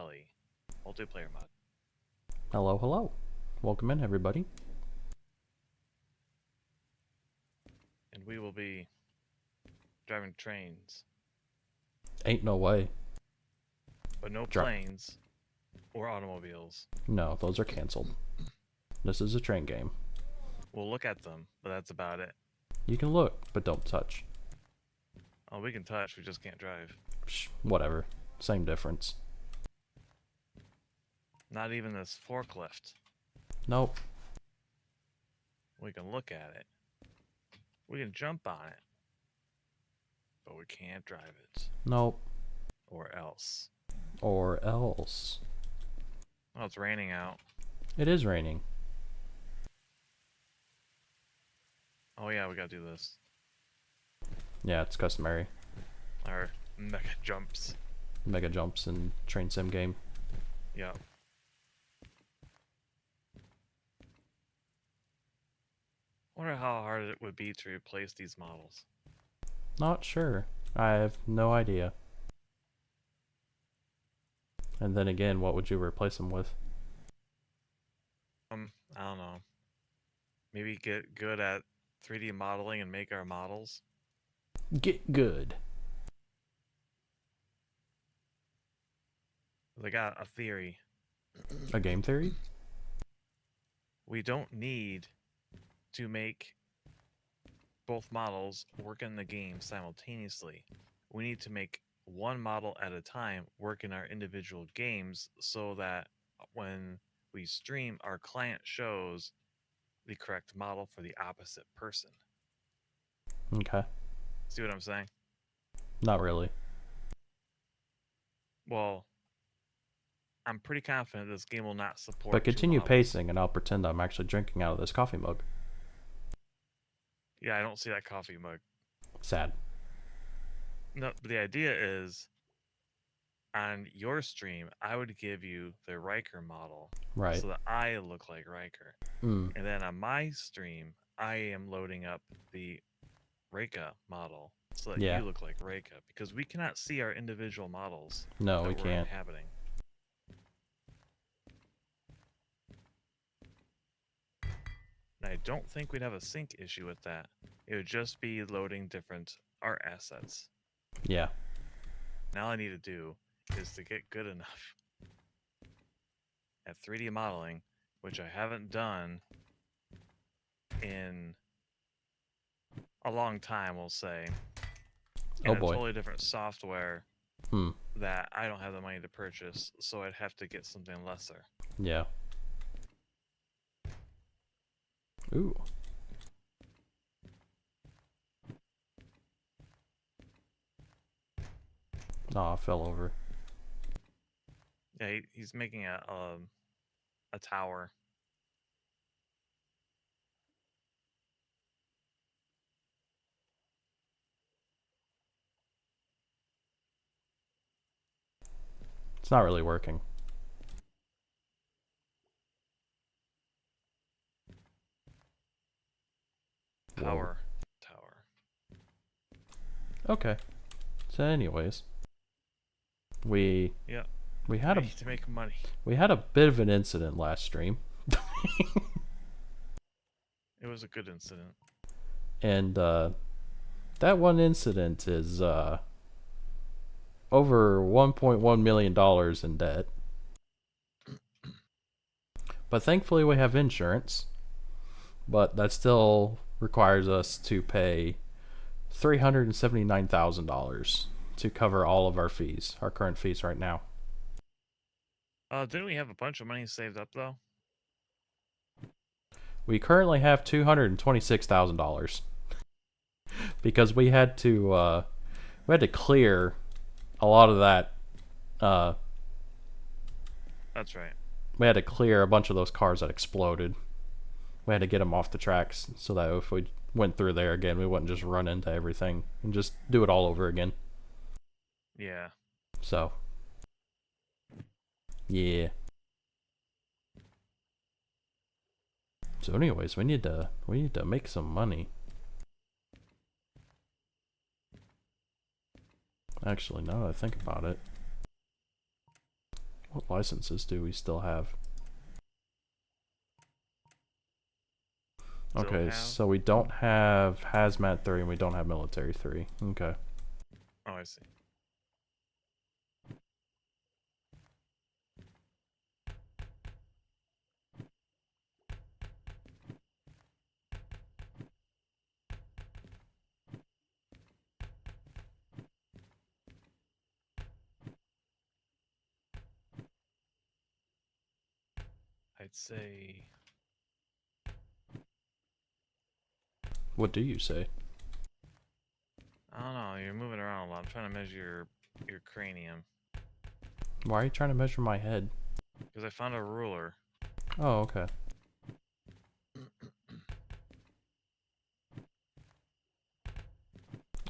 Valley multiplayer mod. Hello, hello. Welcome in, everybody. And we will be driving trains, Ain't no way. but no Dri- planes or automobiles. No, those are canceled. This is a train game. We'll look at them, but that's about it. You can look, but don't touch. Oh, we can touch, we just can't drive. Whatever. Same difference. Not even this forklift. Nope. We can look at it. We can jump on it. But we can't drive it. Nope. Or else. Or else. Oh, it's raining out. It is raining. Oh yeah, we gotta do this. Yeah, it's customary. Our mega jumps. Mega jumps in train sim game. Yeah. Wonder how hard it would be to replace these models. Not sure. I have no idea. And then again, what would you replace them with? I don't know. Maybe get good at 3D modeling and make our models. Get good. I got a theory. A game theory? We don't need to make both models work in the game simultaneously. We need to make one model at a time work in our individual games so that when we stream, our client shows the correct model for the opposite person. Okay. See what I'm saying? Not really. Well, I'm pretty confident this game will not support But two continue models. pacing and I'll pretend I'm actually drinking out of this coffee mug. Yeah, I don't see that coffee mug. Sad. No, but the idea is on your stream, I would give you the Riker model Right. so that I look like Riker. Mm. And then on my stream, I am loading up the Reika model so that Yeah. you look like Reika because we cannot see our individual models No, that we we're can't. inhabiting. And I don't think we'd have a sync issue with that. It would just be loading different art assets. Yeah. Now all I need to do is to get good enough at 3D modeling, which I haven't done in a long time, we'll say. Oh And a boy. totally different software Hmm. that I don't have the money to purchase, so I'd have to get something lesser. Yeah. Ooh. Oh, I fell over. Yeah, he's making a tower. It's not really working. Tower. Okay. So anyways, we Yep. we had We need to make money. a bit of an incident last stream. It was a good incident. And that one incident is over $1.1 million in debt. But thankfully we have insurance. But that still requires us to pay $379,000 to cover all of our fees, our current fees right now. Didn't we have a bunch of money saved up though? We currently have $226,000 because we had to clear a lot of that. That's right. We had to clear a bunch of those cars that exploded. We had to get them off the tracks so that if we went through there again, we wouldn't just run into everything and just do it all over again. Yeah. So, yeah. So anyways, we need to make some money. Actually, now that I think about it, What licenses do we still have? Okay, so we don't have Hazmat 3 and we don't have Military 3. Okay. Oh, I see. I'd say... What do you say? I don't know, you're moving around a lot. I'm trying to measure your cranium. Why are you trying to measure my head? Because I found a ruler. Oh, okay.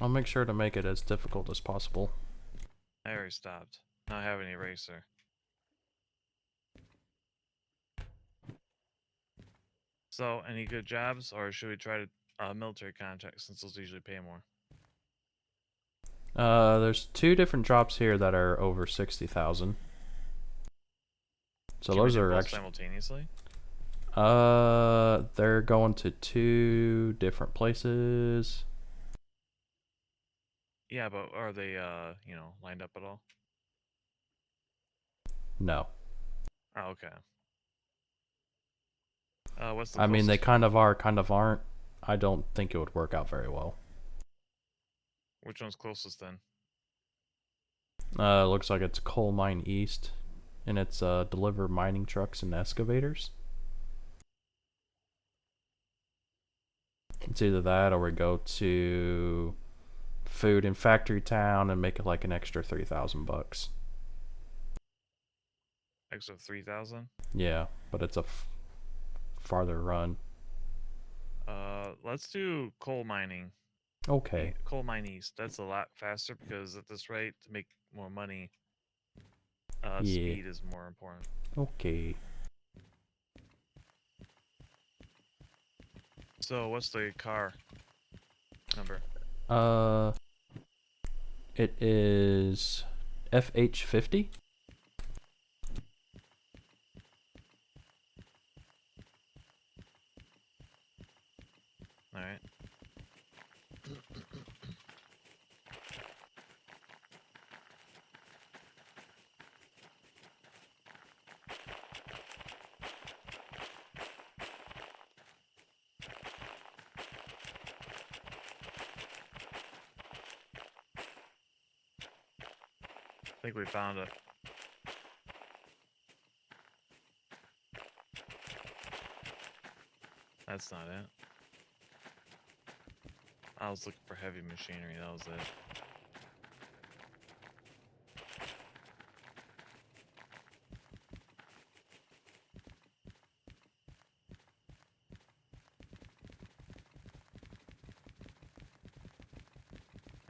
I'll make sure to make it as difficult as possible. I already stopped. Now I have an eraser. So, any good jobs, or should we try to military contracts since those usually pay more? There's 2 different jobs here that are over 60,000. So Can those we do are both actually simultaneously? they're going to 2 different places. Yeah, but are they you know, lined up at all? No. Oh, okay. What's the I mean, they closest kind one? of are, kind of aren't. I don't think it would work out very well. Which one's closest then? Looks like it's Coal Mine East, and it's deliver mining trucks and excavators. It's either that or we go to Food and Factory Town and make it like an extra 3,000 bucks. Extra 3,000? Yeah, but it's a farther run. Let's do coal mining. Okay. Coal mine east. That's a lot faster because at this rate, to make more money, Yeah. speed is more important. Okay. So, what's the car number? It is FH50. All right. I think we found it. That's not it. I was looking for heavy machinery. That was it.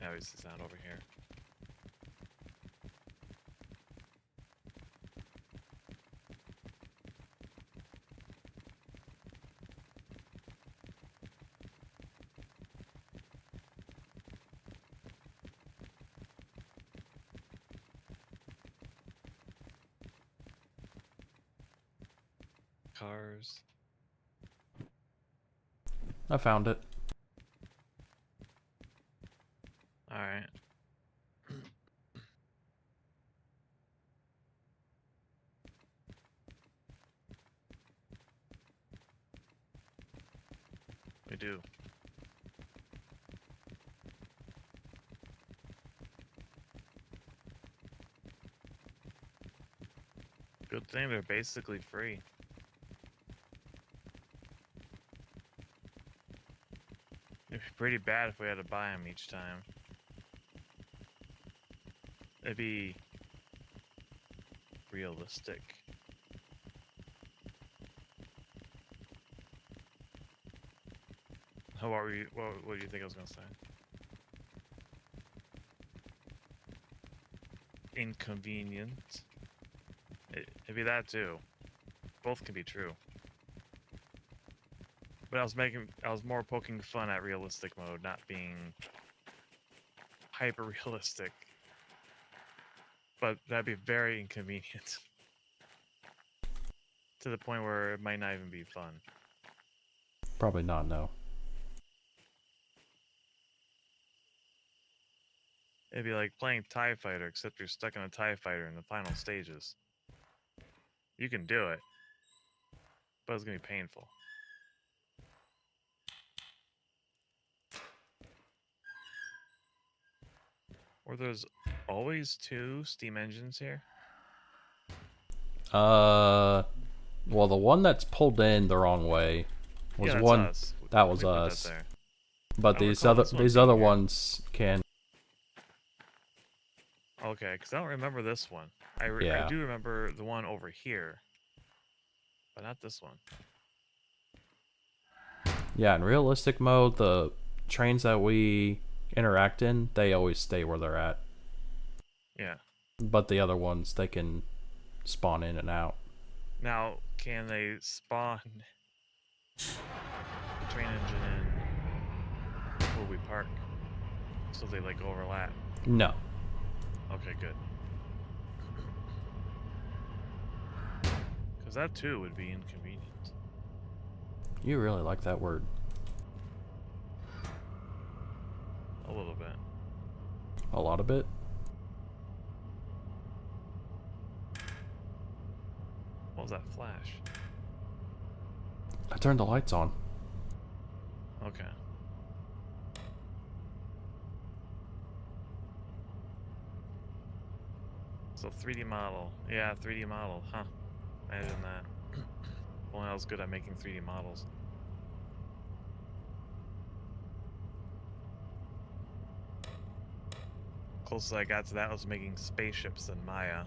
Obviously, it's not over here. Cars. I found it. All right. We do. Good thing they're basically free. It'd be pretty bad if we had to buy them each time. It'd be realistic. What were you? What do you think I was gonna say? Inconvenient. It'd be that too. Both can be true. But I was more poking fun at realistic mode, not being hyper realistic. But that'd be very inconvenient. to the point where it might not even be fun. Probably not, no. It'd be like playing TIE Fighter, except you're stuck in a TIE Fighter in the final stages. You can do it, but it's going to be painful. Were there's always 2 steam engines here? Well, the one that's pulled in the wrong way was yeah, one. Us. That was We put us. that there. But these other ones can. Okay, because I don't remember this one. I do remember the one over here, but not this one. Yeah, in realistic mode, the trains that we interact in, they always stay where they're at. Yeah. But the other ones, they can spawn in and out. Now, can they spawn the train engine in where we park? So they like overlap? No. Okay, good. Because that too would be inconvenient. You really like that word. A little bit. A lot of it? What was that flash? I turned the lights on. Okay. So 3D model. Yeah, 3D model. Huh. Imagine that. Well, I was good at making 3D models. Closest I got to that was making spaceships in Maya.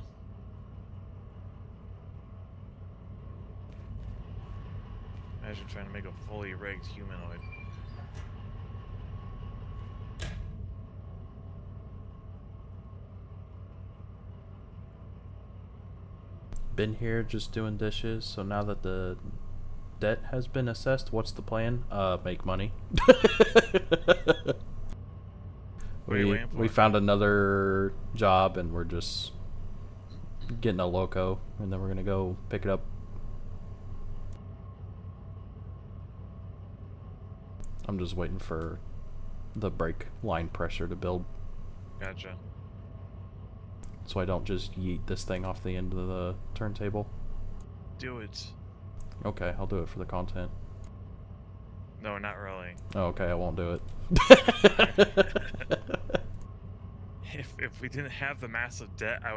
Imagine trying to make a fully rigged humanoid. Been here just doing dishes, so now that the debt has been assessed, what's the plan? Make money. What are you waiting for? We found another job and we're just getting a loco and then we're gonna go pick it up. I'm just waiting for the brake line pressure to build. Gotcha. So I don't just yeet this thing off the end of the turntable. Do it. Okay, I'll do it for the content. No, not really. Oh, okay, I won't do it. If we didn't have the massive debt, I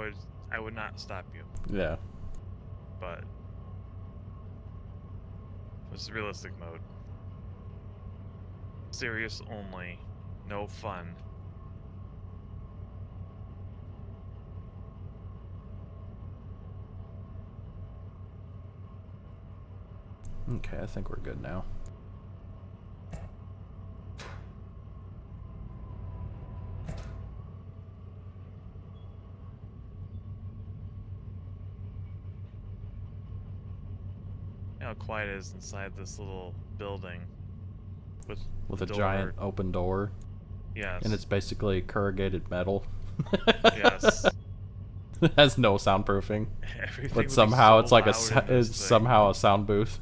would not stop you. Yeah. But this is realistic mode. Serious only. No fun. Okay, I think we're good now. You know how quiet it is inside this little building With a giant open door. Yes. And it's basically corrugated metal. Yes. It has no soundproofing. Everything But somehow it's like it's thing. somehow a sound booth.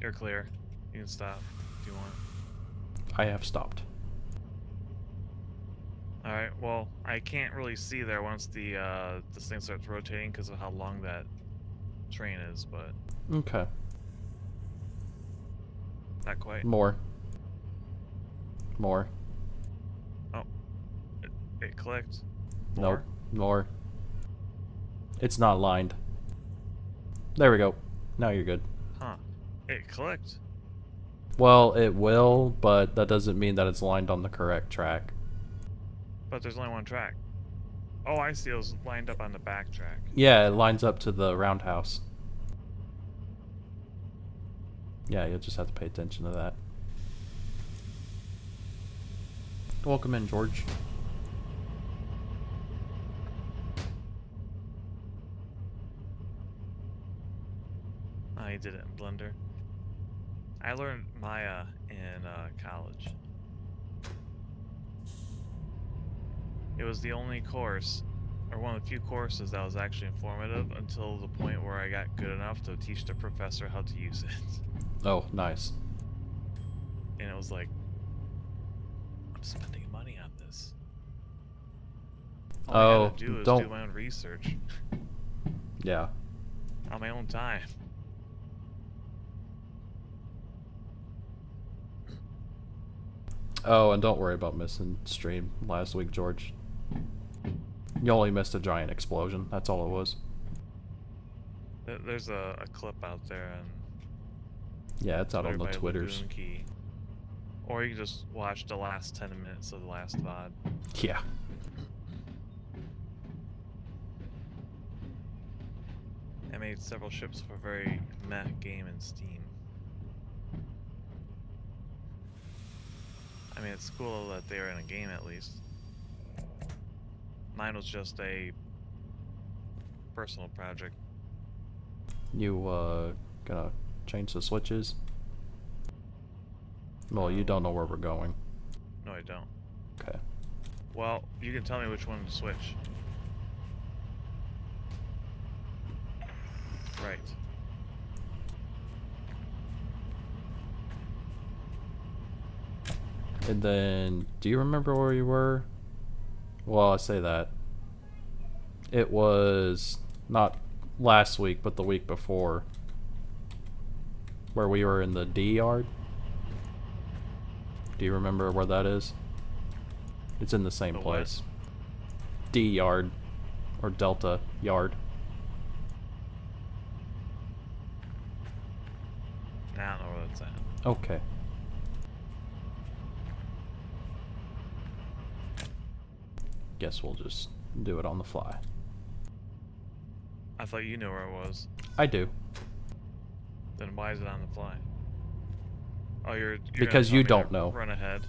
You're clear. You can stop if you want. I have stopped. Alright, well, I can't really see there once this thing starts rotating because of how long that train is, but... Okay. Not quite. More. Oh. It clicked. Nope. More. It's not lined. There we go. Now you're good. Huh. It clicked. Well, it will, but that doesn't mean that it's lined on the correct track. But there's only one track. Oh, I see. It was lined up on the back track. Yeah, it lines up to the roundhouse. Yeah, you'll just have to pay attention to that. Welcome in, George. he did it in Blender. I learned Maya in college. It was the only course, or one of the few courses that was actually informative until the point where I got good enough to teach the professor how to use it. Oh, nice. And it was like, I'm spending money on this. All I had to do is do my own research. Yeah. On my own time. Oh, and don't worry about missing stream last week, George. You only missed a giant explosion. That's all it was. There's a clip out there, and yeah, it's out on the Twitters. Key. Or you can just watch the last 10 minutes of the last VOD. Yeah. I made several ships for a very meh game in Steam. I mean, it's cool that they are in a game at least. Mine was just a personal project. You gonna change the switches? Well, you don't know where we're going. No, I don't. Okay. Well, you can tell me which one to switch. Right. And then, do you remember where you were? Well, I say that. It was not last week, but the week before. Where we were in the D yard. Do you remember where that is? It's in the same place. D yard. Or Delta yard. I don't know where that's at. Okay. Guess we'll just do it on the fly. I thought you knew where it was. I do. Then why is it on the fly? Oh, you're because you don't know. Run ahead.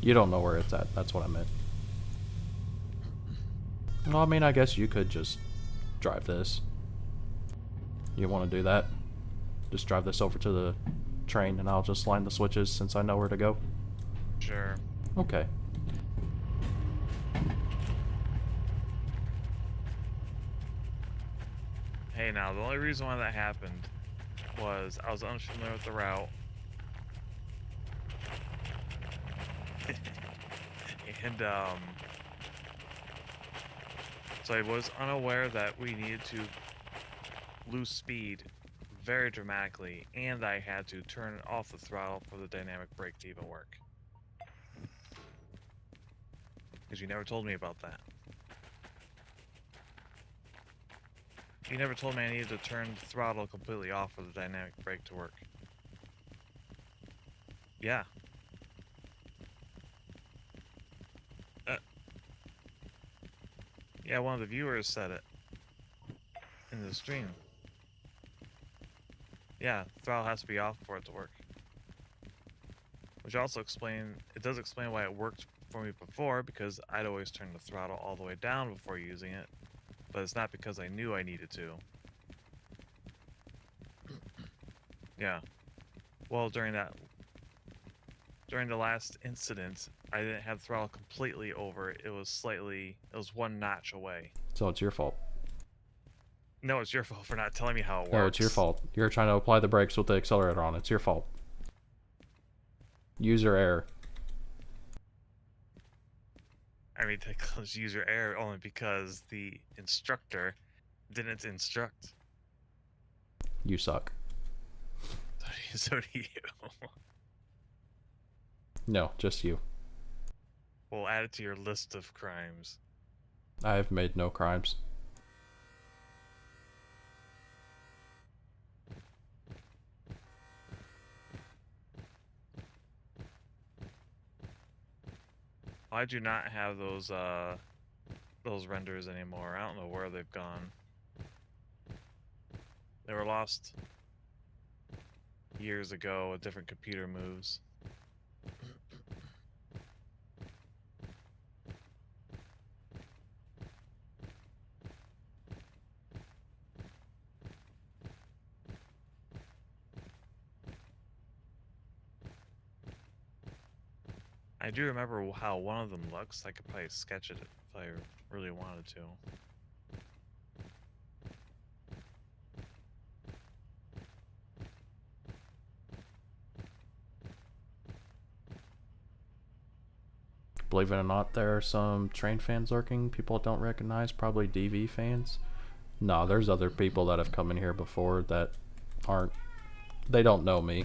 You don't know where it's at. That's what I meant. Well, I mean, I guess you could just drive this. You want to do that? Just drive this over to the train and I'll just line the switches since I know where to go? Sure. Okay. Hey, now, the only reason why that happened was I was unfamiliar with the route. And, so I was unaware that we needed to lose speed very dramatically, and I had to turn off the throttle for the dynamic brake to even work. Because you never told me about that. You never told me I needed to turn the throttle completely off for the dynamic brake to work. Yeah. Yeah, one of the viewers said it in the stream. Yeah, the throttle has to be off for it to work. Which also it does explain why it worked for me before, because I'd always turn the throttle all the way down before using it. But it's not because I knew I needed to. Yeah. Well, during the last incident, I didn't have the throttle completely over. It was one notch away. So it's your fault. No, it's your fault for not telling me how it works. No, it's your fault. You're trying to apply the brakes with the accelerator on. It's your fault. User error. I mean, technically user error only because the instructor didn't instruct. You suck. So do you. No, just you. We'll add it to your list of crimes. I've made no crimes. Why'd you not have those renders anymore? I don't know where they've gone. They were lost years ago with different computer moves. I do remember how one of them looks. I could probably sketch it if I really wanted to. Believe it or not, there are some train fans lurking. People don't recognize, probably DV fans. No, there's other people that have come in here before that aren't. They don't know me.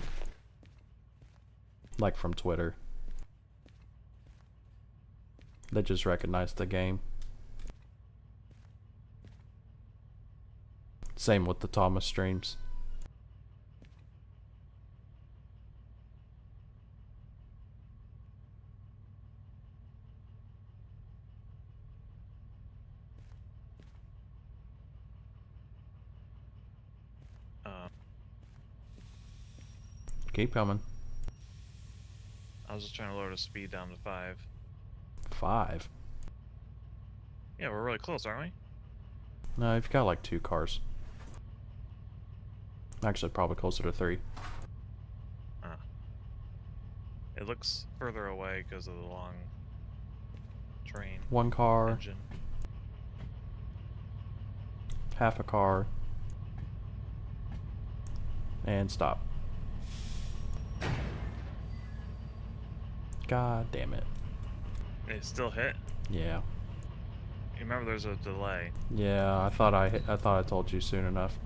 Like from Twitter. They just recognize the game. Same with the Thomas streams. Keep coming. I was just trying to lower the speed down to 5. 5? Yeah, we're really close, aren't we? No, you've got like 2 cars. Actually, probably closer to 3. It looks further away because of the long train. 1 car. Engine. Half a car. And stop. God damn it. It still hit? Yeah. You remember there's a delay. Yeah, I thought I told you soon enough.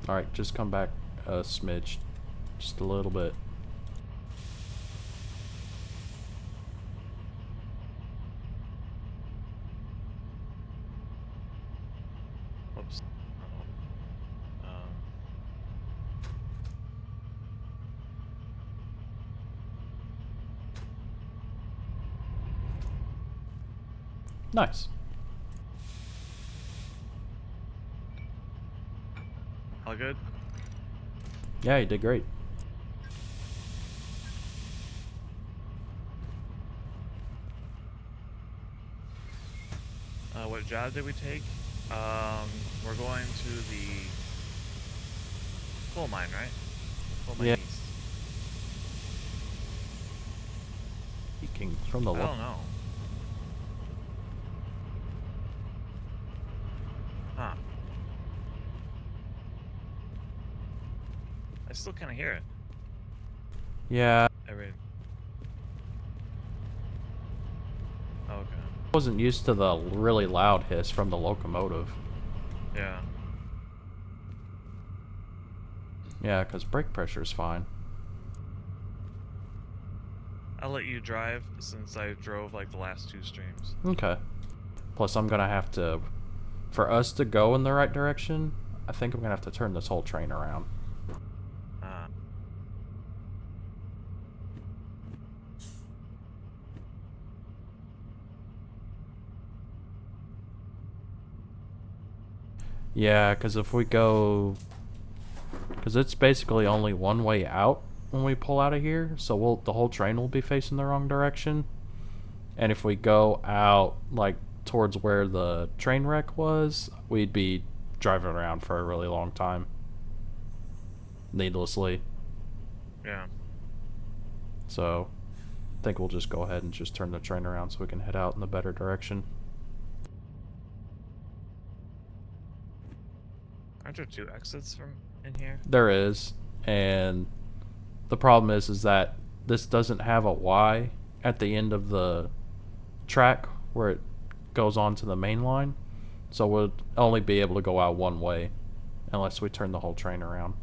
Alright, just come back a smidge. Just a little bit. Whoops. Nice. All good? Yeah, you did great. What job did we take? We're going to the coal mine, right? Coal mine Yeah. east. Speaking from the I don't know. Huh. I still kind of hear it. Yeah. Okay. I wasn't used to the really loud hiss from the locomotive. Yeah. Yeah, because brake pressure is fine. I'll let you drive since I drove like the last 2 streams. Okay. Plus, I'm gonna have to, for us to go in the right direction, I think I'm gonna have to turn this whole train around. Yeah, because if we go, because it's basically only one way out when we pull out of here, so the whole train will be facing the wrong direction. And if we go out like towards where the train wreck was, we'd be driving around for a really long time, needlessly. Yeah. So I think we'll just go ahead and just turn the train around so we can head out in the better direction. Aren't there 2 exits from in here? There is, and the problem is that this doesn't have a Y at the end of the track where it goes on to the main line, so we'll only be able to go out one way unless we turn the whole train around.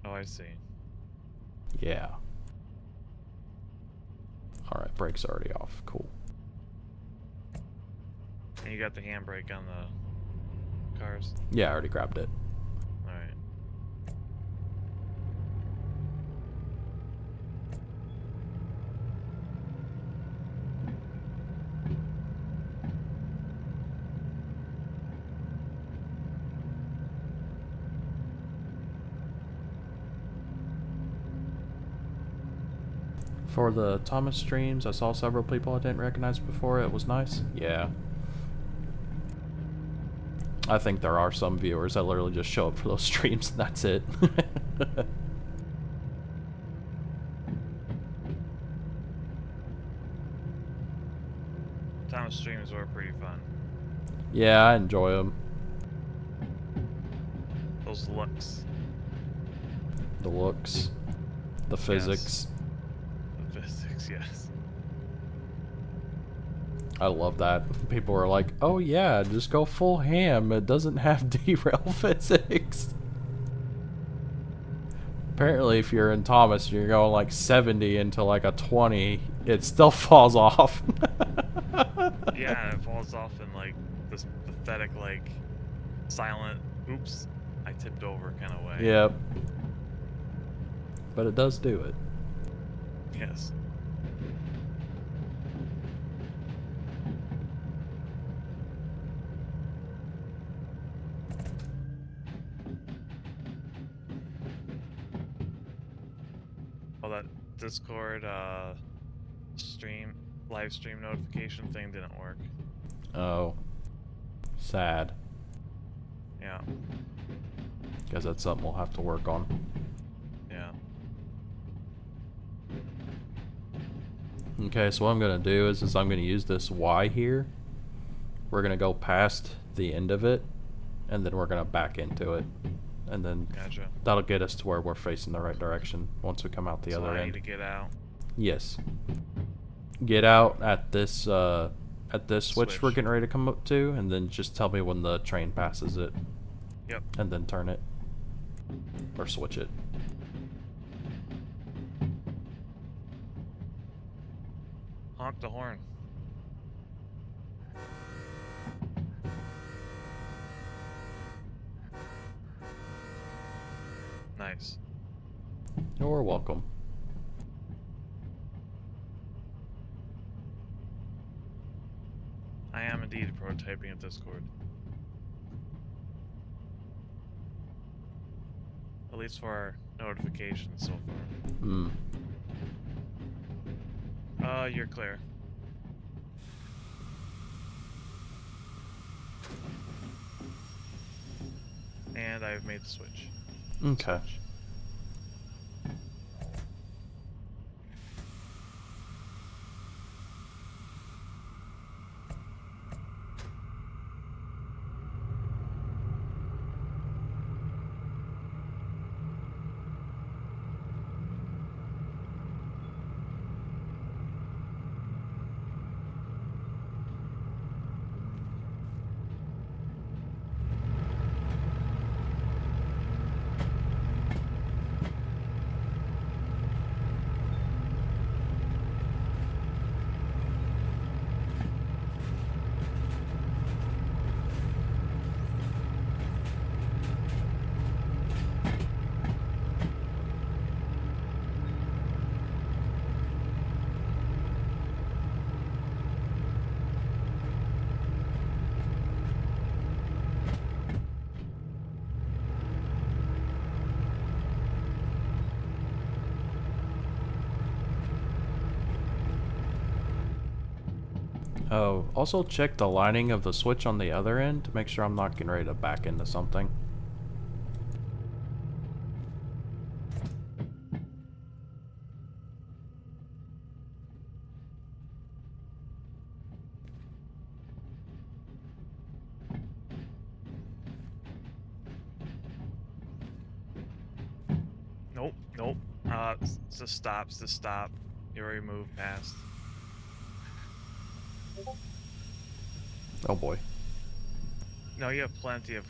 Oh, I see. Yeah. Alright, brakes already off. Cool. And you got the handbrake on the cars? Yeah, I already grabbed it. Alright. For the Thomas streams, I saw several people I didn't recognize before. It was nice. Yeah. I think there are some viewers that literally just show up for those streams and that's it. Sometimes streams were pretty fun. Yeah, I enjoy them. Those looks. The looks, the physics. The physics, yes. I love that. People are like, oh yeah, just go full ham. It doesn't have derail physics. Apparently, if you're in Thomas, you're going like 70 into like a 20, it still falls off. Yeah, it falls off in like this pathetic, like, silent, oops, I tipped over kind of way. Yep. But it does do it. Yes. Well, that Discord live stream notification thing didn't work. Oh. Sad. Yeah. Because that's something we'll have to work on. Yeah. Okay, so what I'm going to do is I'm going to use this Y here. We're going to go past the end of it, and then we're going to back into it. And then Gotcha. that'll get us to where we're facing the right direction once we come out the So other I end. need to get out. Yes. Get out at this switch we're getting ready to come up to, and then just tell me when the train passes it. Yep. And then turn it. Or switch it. Honk the horn. Nice. You're welcome. I am indeed prototyping at Discord. At least for our notifications so far. Hmm. You're clear. And I've made the switch. Okay. Switch. Oh, also check the lining of the switch on the other end to make sure I'm not getting ready to back into something. Nope, nope. Just stop. You already moved past. Oh boy. No, you have plenty of...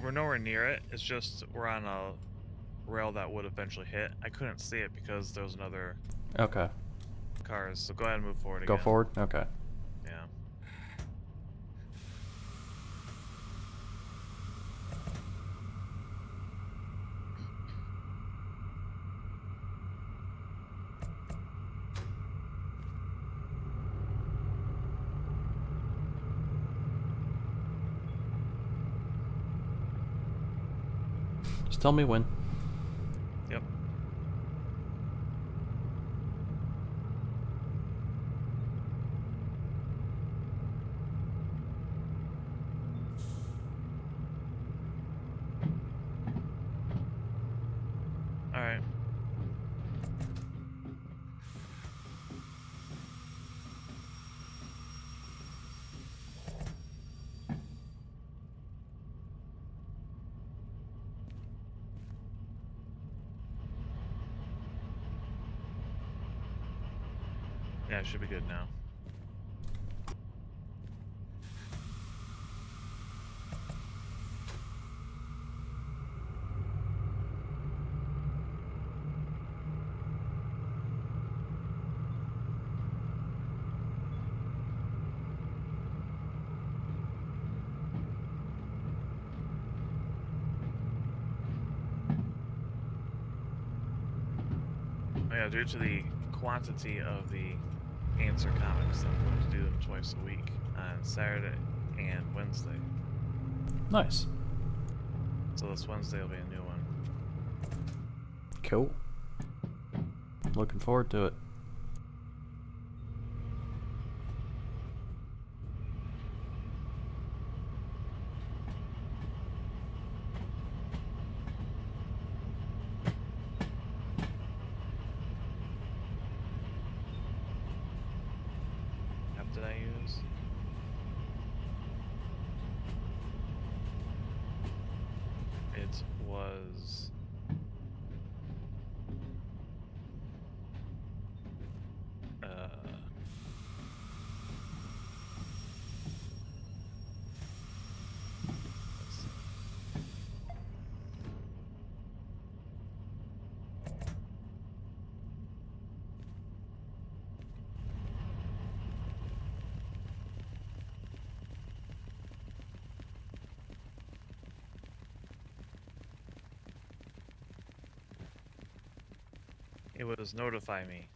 We're nowhere near it. It's just we're on a rail that would eventually hit. I couldn't see it because there was another Okay. cars. So go ahead and move forward Go again. forward? Okay. Yeah. Just tell me when. Yep. Alright. Yeah, it should be good now. Oh, yeah, due to the quantity of the answer comics, I'm going to do them twice a week on Saturday and Wednesday. Nice. So this Wednesday will be a new one. Cool. Looking forward to it. App did I use? It was... let's see. It was Notify Me.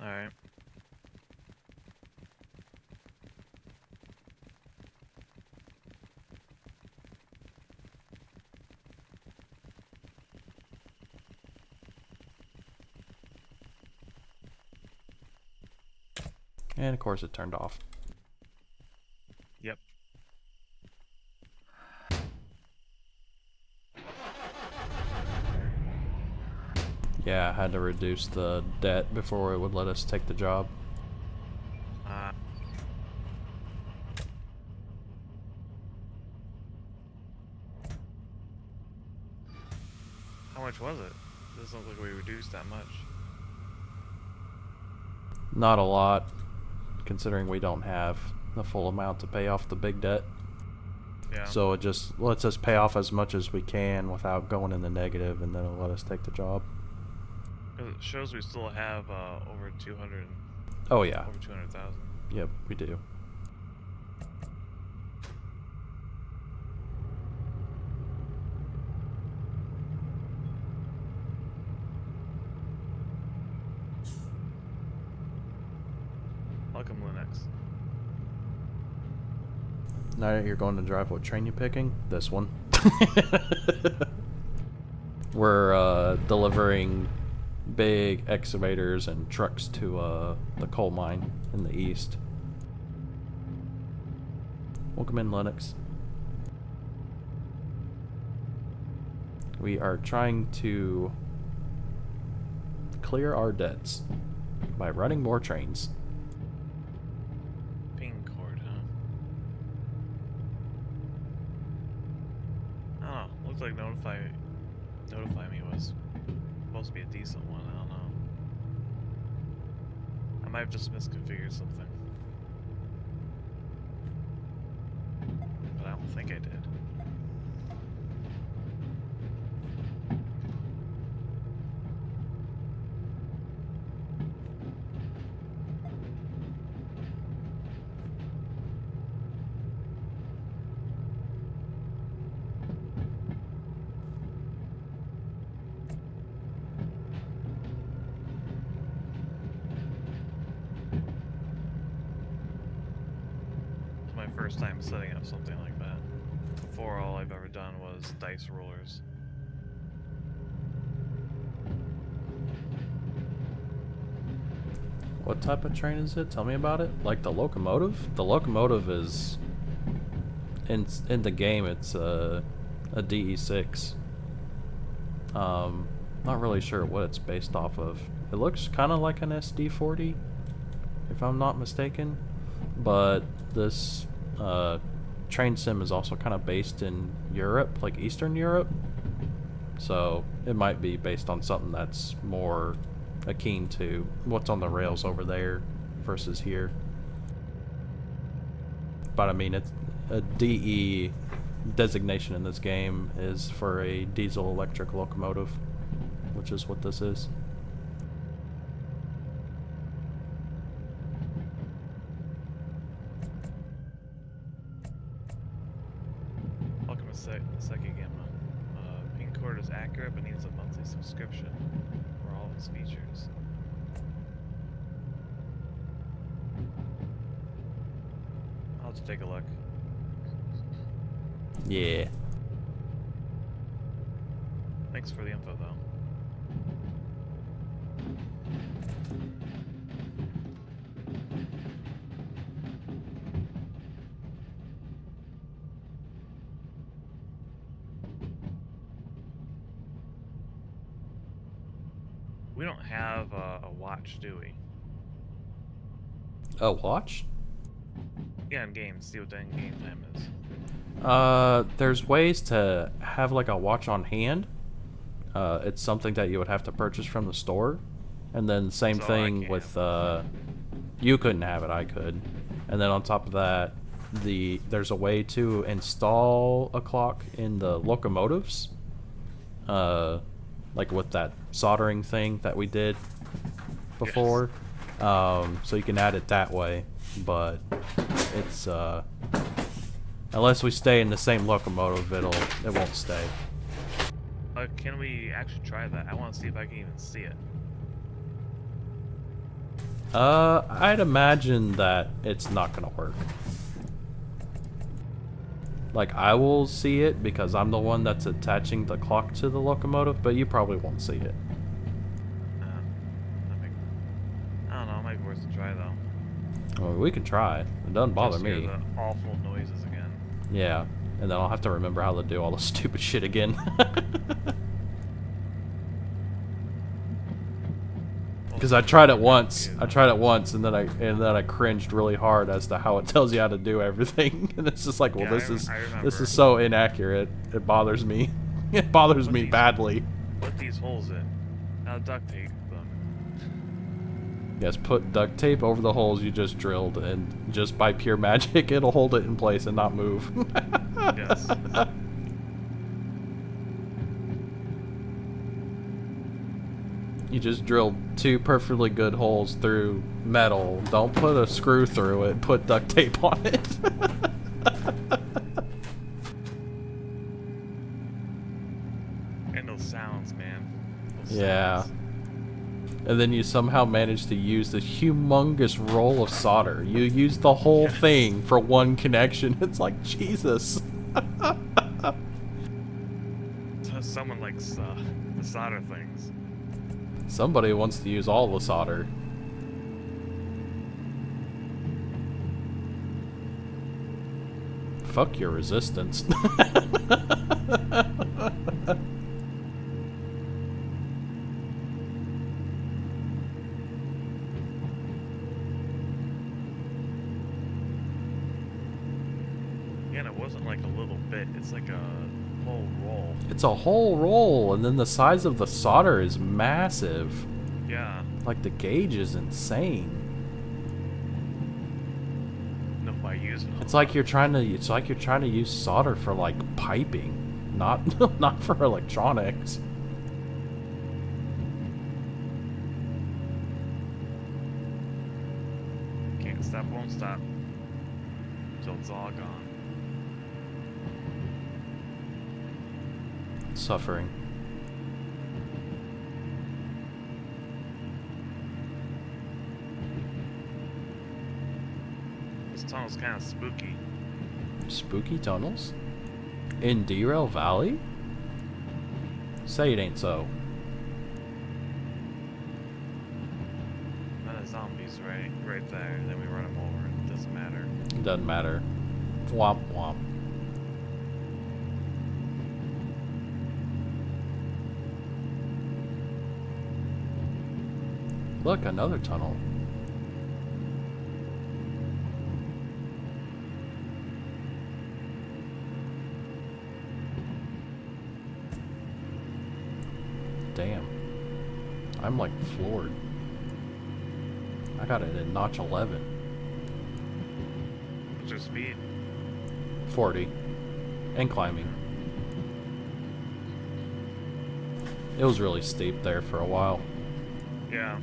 Alright. And of course it turned off. Yep. Yeah, I had to reduce the debt before it would let us take the job. How much was it? Doesn't look like we reduced that much. Not a lot, considering we don't have the full amount to pay off the big debt. Yeah. So it just lets us pay off as much as we can without going in the negative, and then it'll let us take the job. It shows we still have over 200. Oh yeah. Over 200,000. Yep, we do. Welcome, Linux. Now that you're going to drive, what train you picking? This one. We're delivering big excavators and trucks to the coal mine in the east. Welcome in, Linux. We are trying to clear our debts by running more trains. Ping cord, huh? I don't know. Looks like Notify Me was supposed to be a decent one. I don't know. I might have just misconfigured something. But I don't think I did. First time setting up something like that. Before, all I've ever done was dice rollers. What type of train is it? Tell me about it. Like the locomotive? The locomotive is in the game. It's a DE6. Not really sure what it's based off of. It looks kind of like an SD40, if I'm not mistaken. But this train sim is also kind of based in Europe, like Eastern Europe. So it might be based on something that's more akin to what's on the rails over there versus here. But I mean, it's a DE designation in this game is for a diesel electric locomotive, which is what this is. Welcome to Second Gamma. Pink Cord is accurate but needs a monthly subscription for all of its features. I'll have to take a look. Yeah. Thanks for the info, though. We don't have a watch, do we? A watch? Yeah, in games. See what the end game time is. There's ways to have like a watch on hand. It's something that you would have to purchase from the store. And then same So thing with, you couldn't have it, I could. And then on top of that, there's a way to install a clock in the locomotives. Like with that soldering thing that we did before. Yes. So you can add it that way, but it's, unless we stay in the same locomotive, it won't stay. Can we actually try that? I want to see if I can even see it. I'd imagine that it's not gonna work. Like, I will see it because I'm the one that's attaching the clock to the locomotive, but you probably won't see it. I don't know, it might be worth a try though. Well, we can try. It doesn't bother Just hear me. the awful noises again. Yeah, and then I'll have to remember how to do all the stupid shit again. Because I tried it once. And then I cringed really hard as to how it tells you how to do everything. And it's just like, well, Yeah, this is so inaccurate. It bothers me. It bothers me badly. Put these holes in. Now duct tape them. Yes, put duct tape over the holes you just drilled, and just by pure magic, it'll hold it in place and not move. Yes. You just drilled 2 perfectly good holes through metal. Don't put a screw through it. Put duct tape on it. And those sounds, man. Those Yeah. sounds. And then you somehow manage to use this humongous roll of solder. You use the whole thing for one connection. It's like, Jesus. Someone likes the solder things. Somebody wants to use all the solder. Fuck your resistance. Yeah, and it wasn't like a little bit. It's like a whole roll. It's a whole roll, and then the size of the solder is massive. Yeah. Like, the gauge is insane. No, by using It's like you're trying to use solder for like piping, not not for electronics. Can't stop, won't stop. Till it's all gone. Suffering. This tunnel's kind of spooky. Spooky tunnels? In Derail Valley? Say it ain't so. Not a zombies he's right there, and then we run him over. It doesn't matter. It doesn't matter. Womp womp. Look, another tunnel. Damn. I'm like floored. I got it at notch 11. What's your speed? 40. And climbing. It was really steep there for a while. Yeah.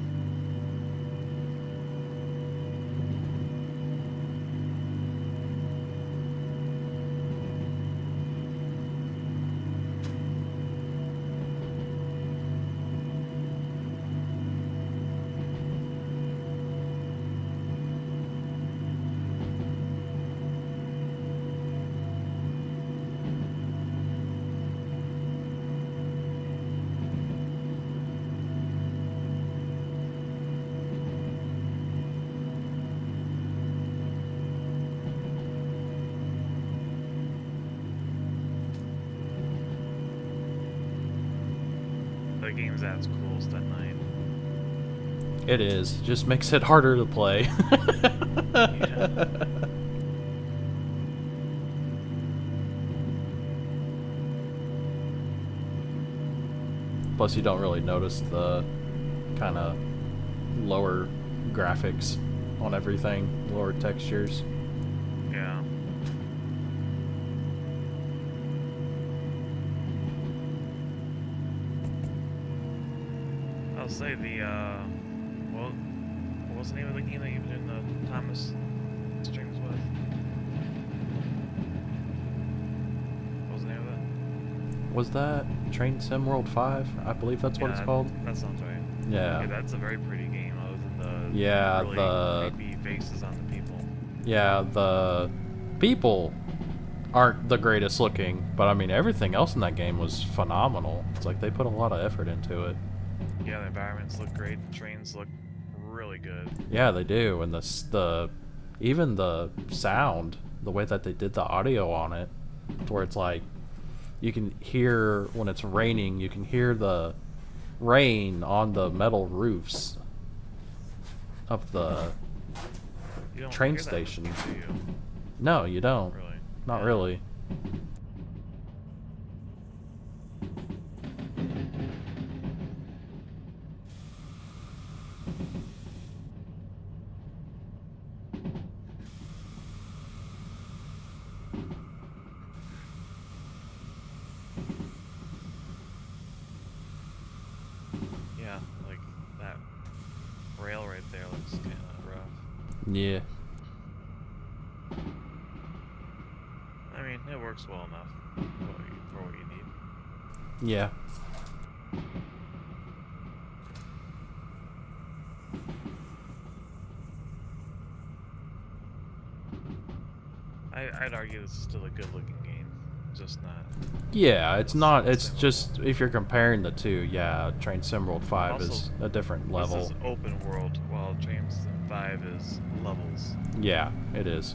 The game's as cool as that night. It is. Just makes it harder to play. Yeah. Plus, you don't really notice the kind of lower graphics on everything, lower textures. Yeah. I'll say the well, what was the name of the game that you were doing the Thomas streams with? What was the name of that? Was that Train Sim World 5? I believe that's what it's called. That sounds right. Yeah. Okay, that's a very pretty game, other than the Yeah, really the creepy faces on the people. Yeah, the people aren't the greatest looking, but I mean everything else in that game was phenomenal. It's like they put a lot of effort into it. Yeah, the environments look great. The trains look really good. Yeah, they do, and the even the sound, the way that they did the audio on it, to where it's like you can hear when it's raining, you can hear the rain on the metal roofs of the You don't train hear that in the station. game, do you? No, you don't. Really? Not Yeah. really. Yeah, like that rail right there looks kind of rough. Yeah. I mean, it works well enough for what you need. Yeah. I'd argue this is still a good-looking game, just not. Yeah, it's not. It's Sim just World. if you're comparing the two, yeah, Train Sim World 5 is Also, a different This level. is open world, while Train Sim 5 is levels. Yeah, it is.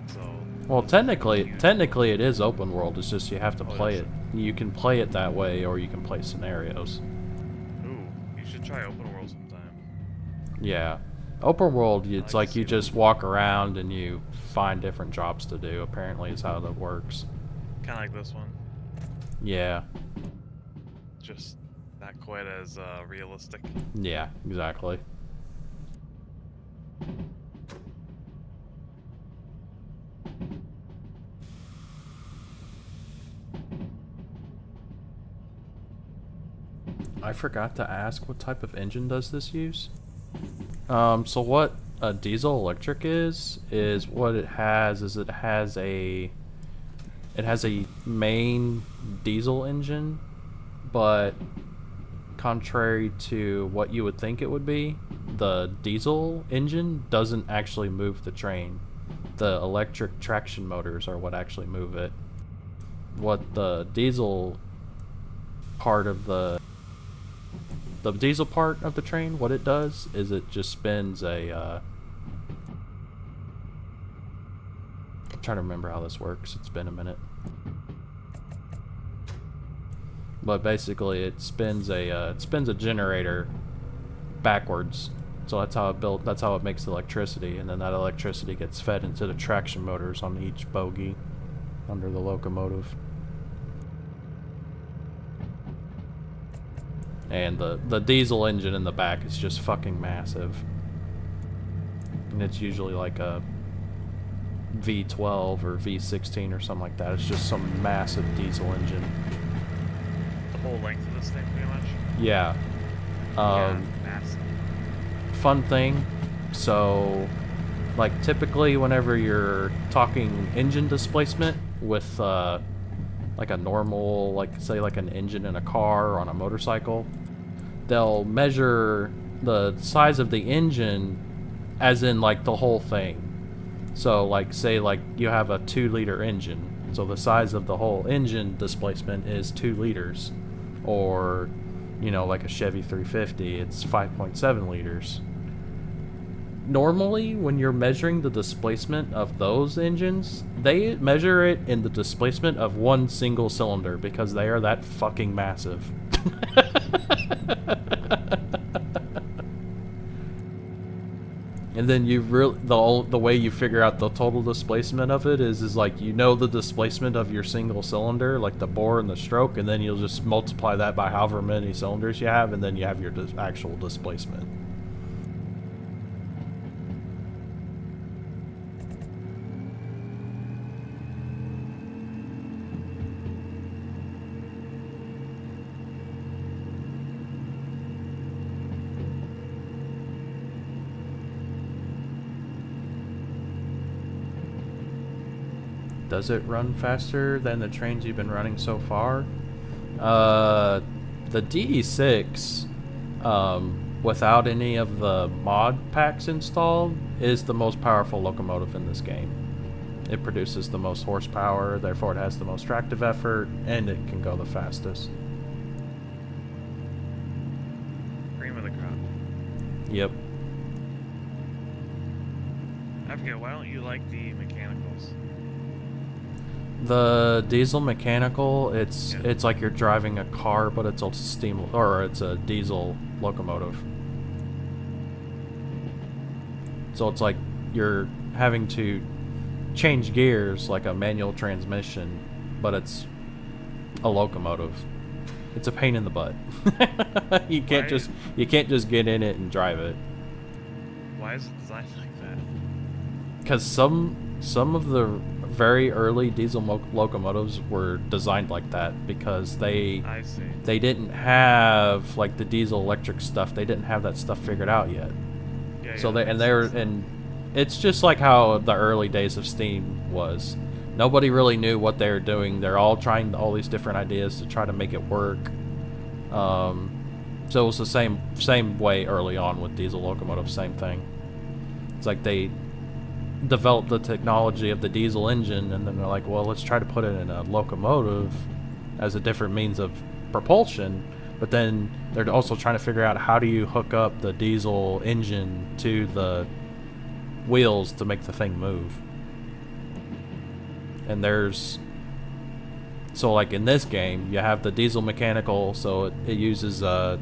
So. Well, those are technically huge. it is open world. It's just you have to Oh, play is it. You can play it that way, or you can play scenarios. Ooh, you should try open world sometime. Yeah, open world. It's like to like you see just walk around and you find different jobs to do. Apparently, is how that works. Kind of like this one, Yeah, just not quite as realistic. yeah, exactly. I forgot to ask, what type of engine does this use? So what a diesel electric is what it has is it has a main diesel engine, but contrary to what you would think it would be, the diesel engine doesn't actually move the train. The electric traction motors are what actually move it. What the diesel part of the the diesel part of the train, what it does is it just spins a. I'm trying to remember how this works. It's been a minute. But basically, it spins a generator backwards. So that's how it built. That's how it makes electricity, and then that electricity gets fed into the traction motors on each bogie under the locomotive. And the diesel engine in the back is just fucking massive. And it's usually like a V12 or V16 or something like that. It's just some massive diesel engine. The whole length of this thing, pretty much? Yeah. Massive. Fun thing. So, like, typically whenever you're talking engine displacement with like a normal, like say like an engine in a car or on a motorcycle, they'll measure the size of the engine as in like the whole thing. So like say like you have a 2-liter engine, so the size of the whole engine displacement is 2 liters. Or, you know, like a Chevy 350, it's 5.7 liters. Normally, when you're measuring the displacement of those engines, they measure it in the displacement of one single cylinder because they are that fucking massive. And then you really the way you figure out the total displacement of it is like, you know, the displacement of your single cylinder, like the bore and the stroke, and then you'll just multiply that by however many cylinders you have, and then you have your actual displacement. Does it run faster than the trains you've been running so far? The DE6, without any of the mod packs installed, is the most powerful locomotive in this game. It produces the most horsepower, therefore it has the most tractive effort, and it can go the fastest. Cream of the crop. Yep. I forget, why don't you like the mechanicals? The diesel mechanical, it's like you're driving a car, but it's a steam or it's a diesel locomotive. So it's like you're having to change gears like a manual transmission, but it's a locomotive. It's a pain in the butt. You can't just get in it and drive it. Why is it designed like that? Because some of the very early diesel locomotives were designed like that because they didn't have like the diesel electric stuff. They didn't have that stuff figured out yet. Yeah, so and it's just like how the early days of steam was. Nobody really knew what they were doing. They're all trying all these different ideas to try to make it work. So it was the same way early on with diesel locomotives. Same thing. It's like they developed the technology of the diesel engine, and then they're like, well, let's try to put it in a locomotive as a different means of propulsion. But then they're also trying to figure out, how do you hook up the diesel engine to the wheels to make the thing move. And so like in this game, you have the diesel mechanical, so it uses a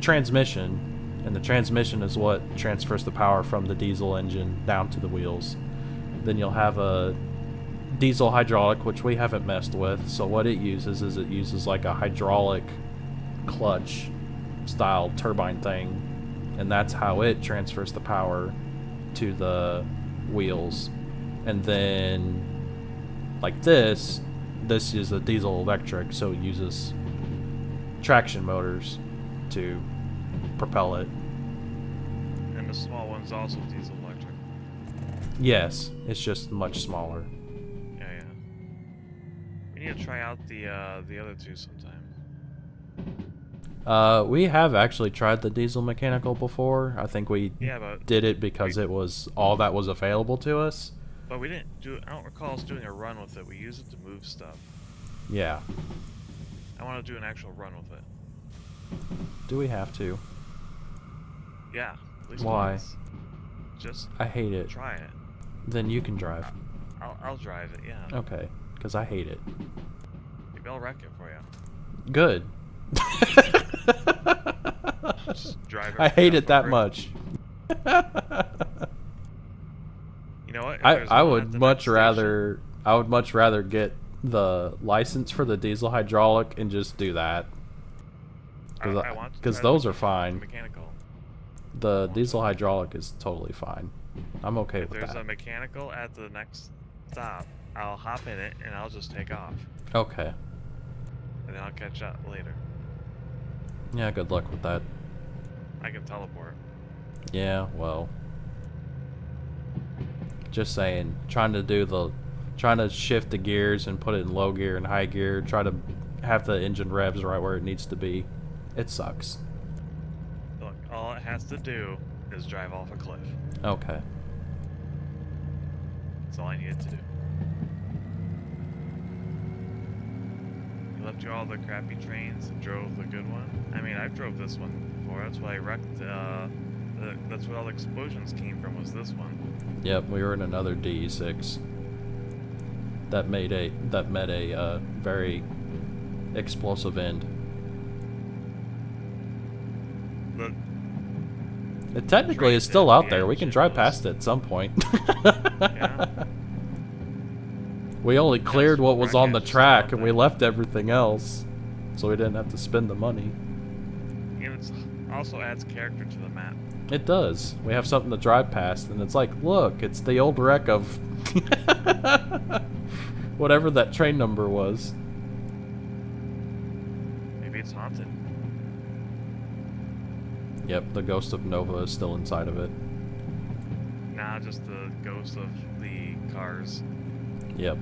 transmission. And the transmission is what transfers the power from the diesel engine down to the wheels. Then you'll have a diesel hydraulic, which we haven't messed with. So what it uses is like a hydraulic clutch style turbine thing. And that's how it transfers the power to the wheels. And then like this is a diesel electric, so it uses traction motors to propel it. And the small one's also diesel electric. Yes, it's just much smaller. Yeah. We need to try out the other two sometime. We have actually tried the diesel mechanical before. I think we did it because it was all that was available to us. But we didn't do. I don't recall us doing a run with it. We used it to move stuff. Yeah. I want to do an actual run with it. Do we have to? Yeah, at least Why? once. Just I hate it. try it. Then you can drive. I'll drive it, yeah. Okay, because I hate it. Maybe I'll wreck it for you. Good. Just drive it I hate right it off that the much. You know what? If I there's I one would at the much next station- rather I would much rather get the license for the diesel hydraulic and just do that. Because those are fine. Mechanical. The diesel hydraulic is totally fine. I'm okay If with there's that. a mechanical at the next stop, I'll hop in it and I'll just take off. Okay. And then I'll catch up later. Yeah, good luck with that. I can teleport. Yeah, well. Just saying, trying to shift the gears and put it in low gear and high gear, try to have the engine revs right where it needs to be. It sucks. Look, all it has to do is drive off a cliff. Okay. That's all I needed to do. You left you all the crappy trains and drove the good one. I mean, I drove this one before. That's why I wrecked. That's where all the explosions came from. Was this one? Yep, we were in another DE6 that met a very explosive end. The It technically is still out there. We can drive past it at some point. Yeah. We only cleared what was on the wreckage track out and we there. left everything else, so we didn't have to spend the money. And it also adds character to the map. It does. We have something to drive past, and it's like, look, it's the old wreck of whatever that train number was. Maybe it's haunted. Yep, the ghost of Nova is still inside of it. Nah, just the ghost of the cars Yep.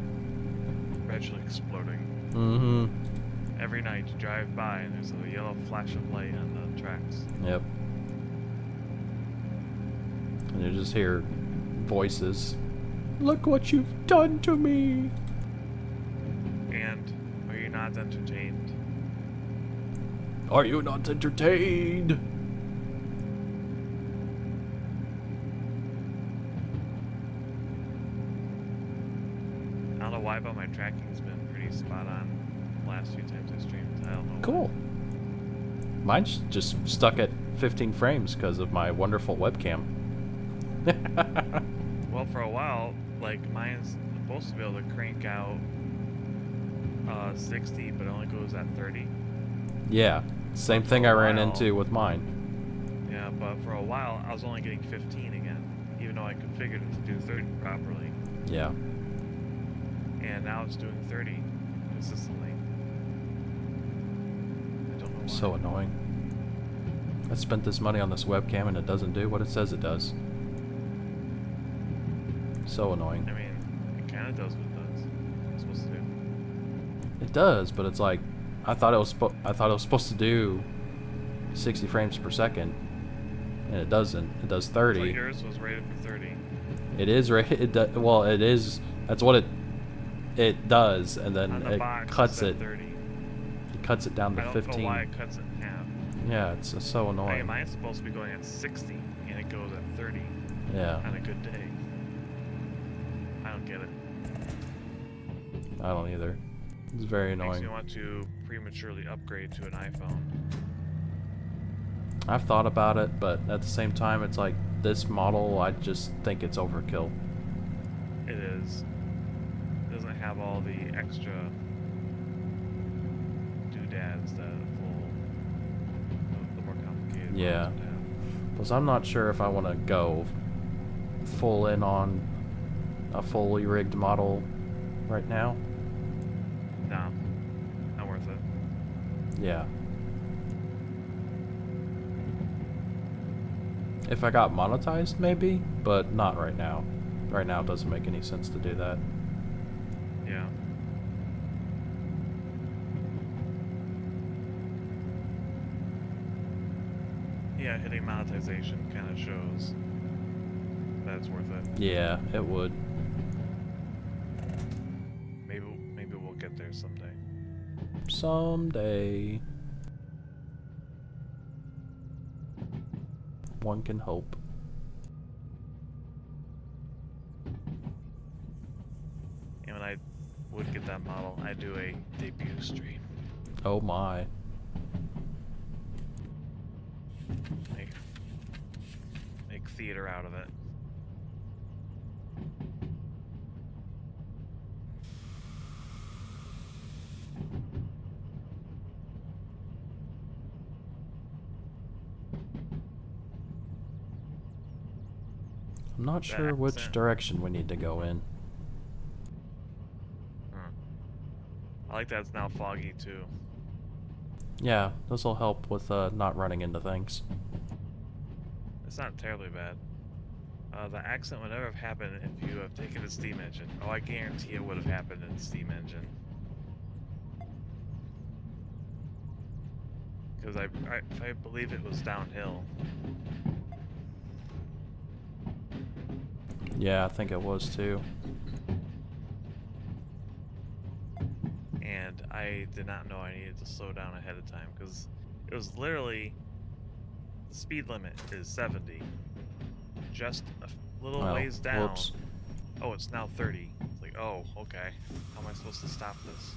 eventually exploding. Mm-hmm. Every night you drive by and there's a yellow flash of light on the tracks. Yep. And you just hear voices. Look what you've done to me. And are you not entertained? Are you not entertained? I don't know why, but my tracking's been pretty spot on the last few times I streamed. I don't know. Cool. Mine's just stuck at 15 frames because of my wonderful webcam. Well, for a while, like mine's supposed to be able to crank out 60, but it only goes at 30. Yeah, same For thing a I ran while. into with mine. Yeah, but for a while I was only getting 15 again, even though I configured it to do 30 properly. Yeah. And now it's doing 30 consistently. I don't know why. So annoying. I spent this money on this webcam and it doesn't do what it says it does. So annoying. I mean, it kind of does what it does. It's supposed to do. It does, but it's like I thought it was supposed to do 60 frames per second, and it doesn't. It does 30. So yours was rated for 30. It is rated. Well, it is. That's what it does, and then On the it box, cuts said it. 30. It cuts it down to I don't 15. know why it cuts it in half. Yeah, it's so I annoying. mean, mine's supposed to be going at 60, and it goes at 30 Yeah, on a good day. I don't get it. I don't either. It's very Makes me annoying. want to prematurely upgrade to an iPhone. I've thought about it, but at the same time, it's like this model. I just think it's overkill. It is. It doesn't have all the extra doodads that the more complicated Yeah. ones would have. Plus, I'm not sure if I want to go full in on a fully rigged model right now. No, not worth it. Yeah. If I got monetized, maybe, but not right now. Right now, it doesn't make any sense to do that. Yeah. Yeah, hitting monetization kind of shows that it's worth it. Yeah, it would. Maybe we'll get there someday. Someday. One can hope. And when I would get that model, I'd do a debut stream. Oh my. Make theater out of it. I'm not sure which accent. direction we need to go in. I like that it's now foggy too. Yeah, this will help with not running into things. It's not terribly bad. The accident would never have happened if you have taken a steam engine. Oh, I guarantee it would have happened in the steam engine. Because I believe it was downhill. Yeah, I think it was too. And I did not know I needed to slow down ahead of time because it was literally the speed limit is 70. Just a little ways down. Whoops. Oh, it's now 30. It's like, oh, okay. How am I supposed to stop this?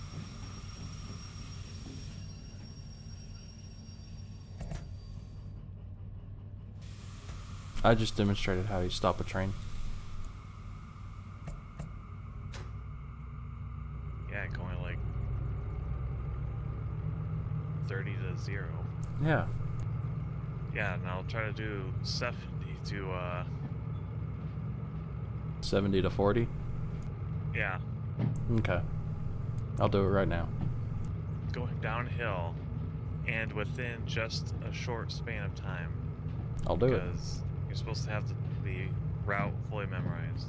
I just demonstrated how you stop a train. Yeah, going like 30 to 0. Yeah. Yeah, and I'll try to do 70 to 70 to 40? yeah, Okay. I'll do it right now. going downhill and within just a short span of time. I'll do it. Because you're supposed to have the route fully memorized.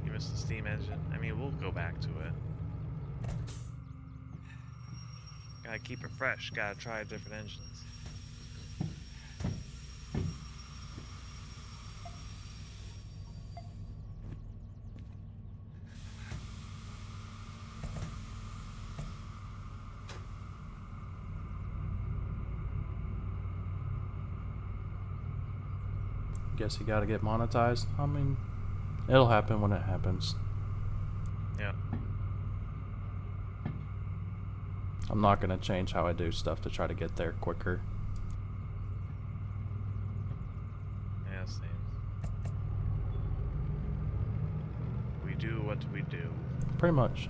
You missed the steam engine. I mean, we'll go back to it. Gotta keep it fresh. Gotta try different engines. Guess you gotta get monetized. I mean, it'll happen when it happens. Yeah. I'm not gonna change how I do stuff to try to get there quicker. Yeah, same. We do what we do. Pretty much.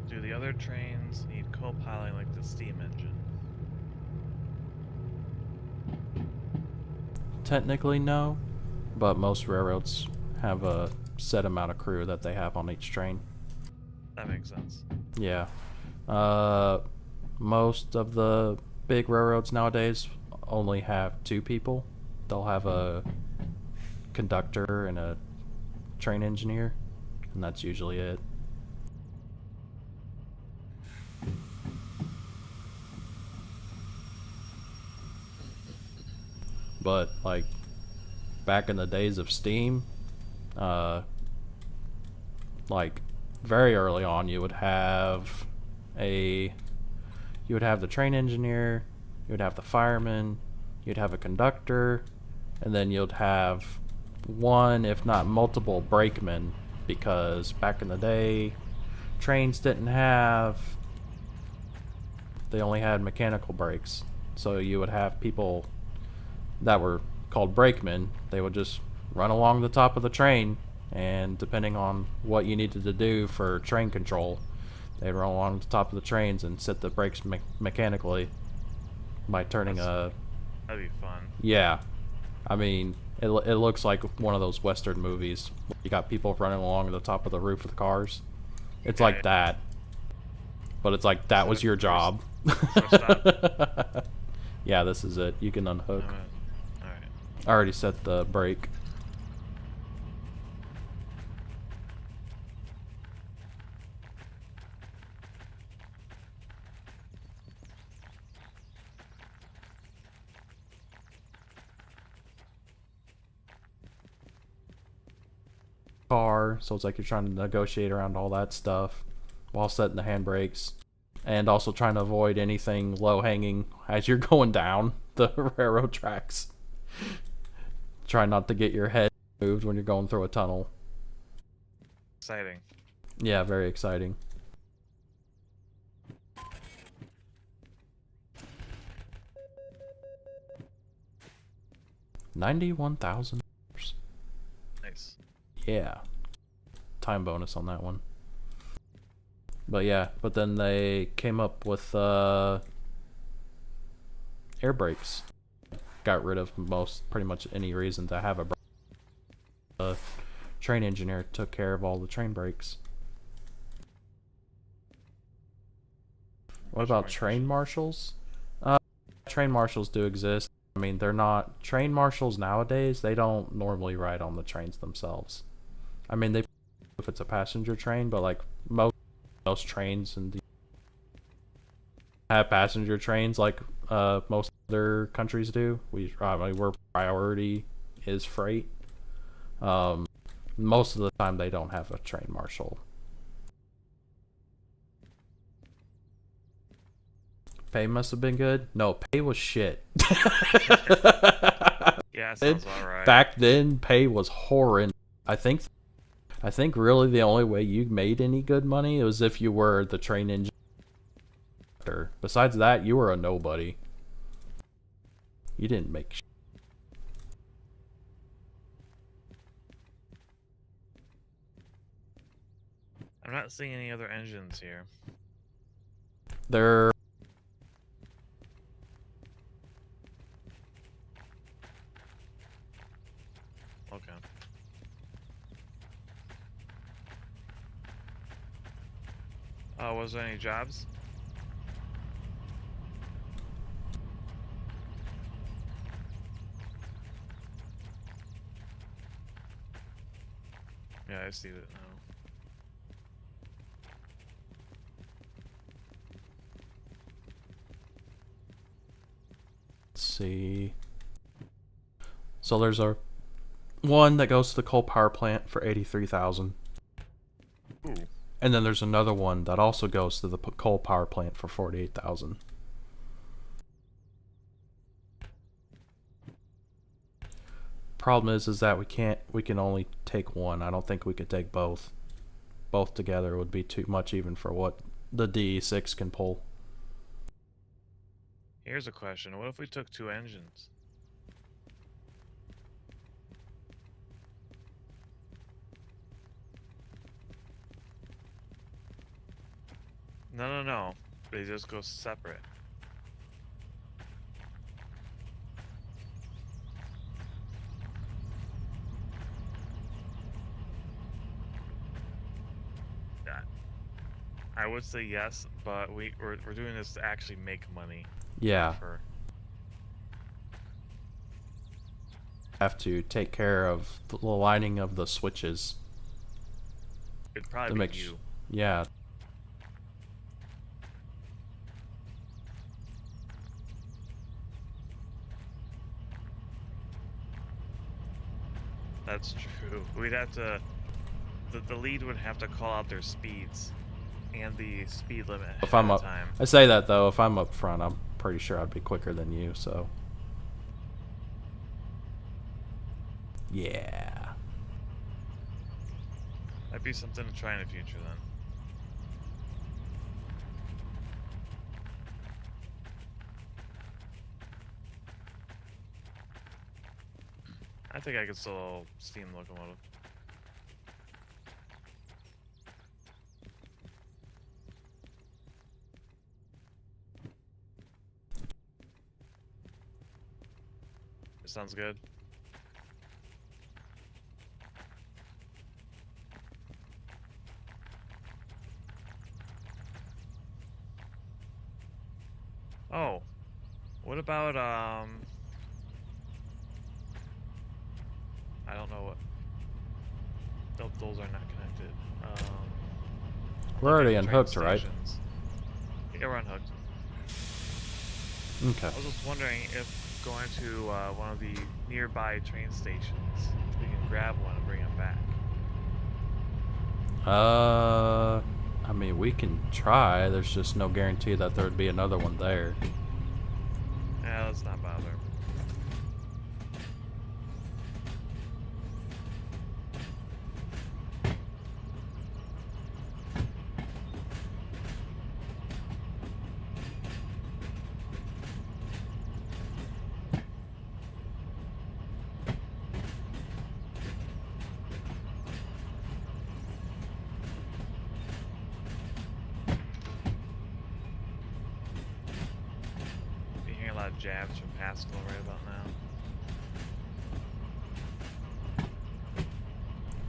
Do the other trains need co-piloting like the steam engine? Technically, no, but most railroads have a set amount of crew that they have on each train. That makes sense. Yeah. Most of the big railroads nowadays only have 2 people. They'll have a conductor and a train engineer, and that's usually it. But like back in the days of Steam, like very early on, you would have the train engineer, you would have the fireman, you'd have a conductor, and then you'd have one, if not multiple, brakemen, because back in the day, trains didn't have, they only had mechanical brakes. So you would have people that were called brakemen. They would just run along the top of the train, and depending on what you needed to do for train control, they'd run along the top of the trains and set the brakes mechanically by turning That'd be fun. Yeah. I mean, it looks like one of those Western movies. You got people running along the top of the roof of the cars. It's Yeah, like that. But it's like that was your job. Yeah, this is it. You can unhook. Alright. I already set the brake. Car, so it's like you're trying to negotiate around all that stuff while setting the handbrakes, and also trying to avoid anything low hanging as you're going down the railroad tracks. Try not to get your head moved when you're going through a tunnel. Exciting. Yeah, very exciting. $91,000. Nice. Yeah. Time bonus on that one. But yeah, but then they came up with air brakes. Got rid of pretty much any reason to have a brake. The train engineer took care of all the train brakes. What about train marshals? Train marshals do exist. I mean, they're not train marshals nowadays. They don't normally ride on the trains themselves. I mean, they if it's a passenger train, but like most trains and have passenger trains like most other countries do. Where priority is freight. Most of the time they don't have a train marshal. Pay must have been good. No, pay was shit. Yeah, sounds about right. Back then, pay was horrendous. I think really the only way you made any good money was if you were the train engineer. Besides that, you were a nobody. You didn't make shit. I'm not seeing any other engines here. They're okay. Was there any jobs? Yeah, I see that now. Let's see. So there's a one that goes to the coal power plant for 83,000. Ooh. And then there's another one that also goes to the coal power plant for 48,000. Problem is that we can only take one. I don't think we could take both. Both together would be too much even for what the DE6 can pull. Here's a question. What if we took two engines? No. They just go separate. Yeah. I would say yes, but we're doing this to actually make money. Yeah. Have to take care of the lining of the switches. It'd probably be you. Yeah. That's true. We'd have to... The lead would have to call out their speeds and the speed limit If I'm up, time. I say that though, if I'm up front, I'm pretty sure I'd be quicker than you, so. Yeah. That'd be something to try in the future then. I think I could still steam locomotive. Sounds good. Oh, what about I don't know what. Nope, those are not connected. We're already train unhooked, right? stations. Yeah, we're unhooked. Okay. I was just wondering if going to one of the nearby train stations, we can grab one and bring it back. I mean, we can try. There's just no guarantee that there would be another one there. Yeah, let's not bother. Been hearing a lot of jabs from Pascal right about now.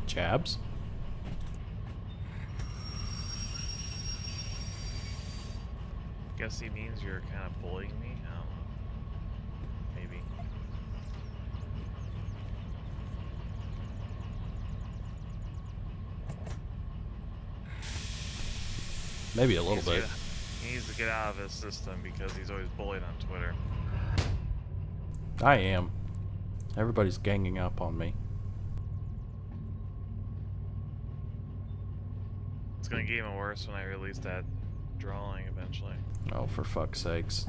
Jabs? Guess he means you're kind of bullying me? I don't know. Maybe. Maybe a little bit. He needs to get out of his system because he's always bullied on Twitter. I am. Everybody's ganging up on me. It's gonna get even worse when I release that drawing eventually. Oh, for fuck's sakes.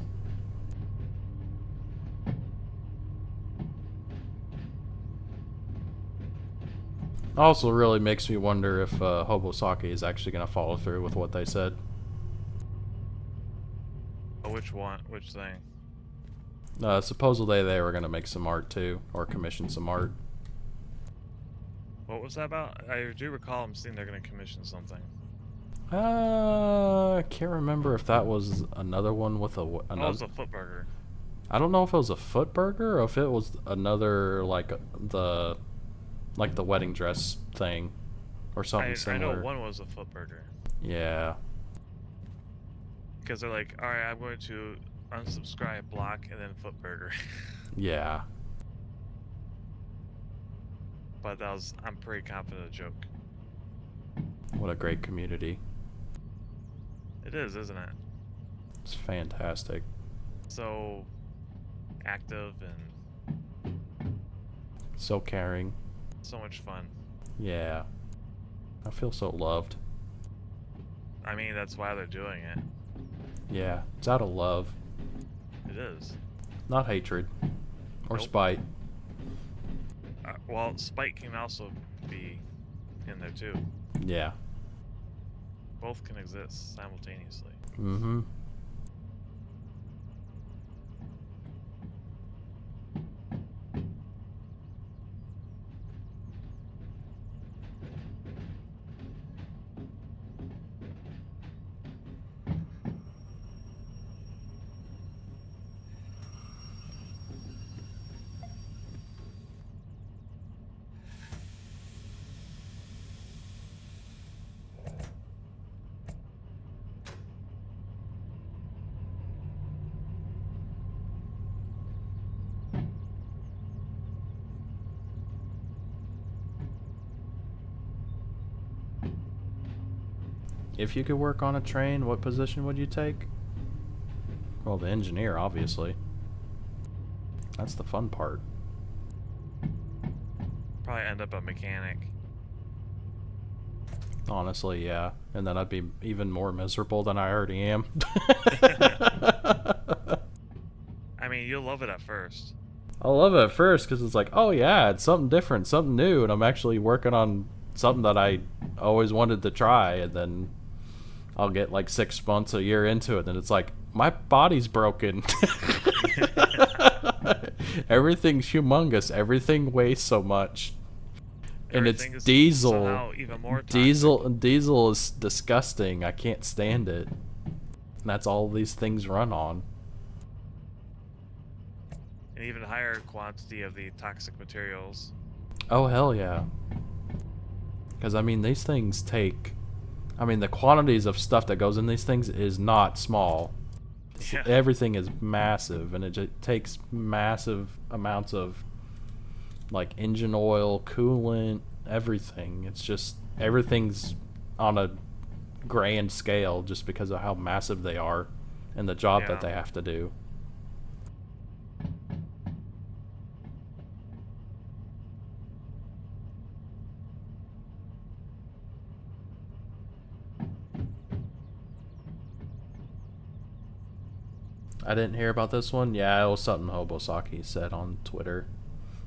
Also really makes me wonder if Hobosaki is actually going to follow through with what they said. Oh, which one? Which thing? Supposedly they were going to make some art too, or commission some art. What was that about? I do recall him saying they're gonna commission something. I can't remember if that was another one with Oh, it was a foot burger. I don't know if it was a foot burger or if it was another like the wedding dress thing or something I similar. know one was a foot burger. Yeah. Because they're like, alright, I'm going to unsubscribe, block, and then foot burger. Yeah. But that was, I'm pretty confident, a joke. What a great community. It is, isn't it? It's fantastic. So active and So caring. so much fun. Yeah. I feel so loved. I mean, that's why they're doing it. Yeah. It's out of love. It is. Not hatred. Or Nope. spite. Well, spite can also be in there too. Yeah. Both can exist simultaneously. Mm-hmm. If you could work on a train, what position would you take? Well, the engineer, obviously. That's the fun part. Probably end up a mechanic. Honestly, yeah. And then I'd be even more miserable than I already am. I mean, you'll love it at first. I'll love it at first because it's like, oh yeah, it's something different, something new, and I'm actually working on something that I always wanted to try, and then I'll get like 6 months, a year into it, and it's like, my body's broken. Everything's humongous. Everything weighs so much. And Everything it's is diesel. somehow even more toxic. Diesel is disgusting. I can't stand it. And that's all these things run on. An even higher quantity of the toxic materials. Oh hell yeah. Because I mean, these things take, I mean, the quantities of stuff that goes in these things is not small. It's Yeah. everything is massive, and it just takes massive amounts of like engine oil, coolant, everything. It's just everything's on a grand scale just because of how massive they are and the job that Yeah. they have to do. I didn't hear about this one. Yeah, it was something Hobosaki said on Twitter.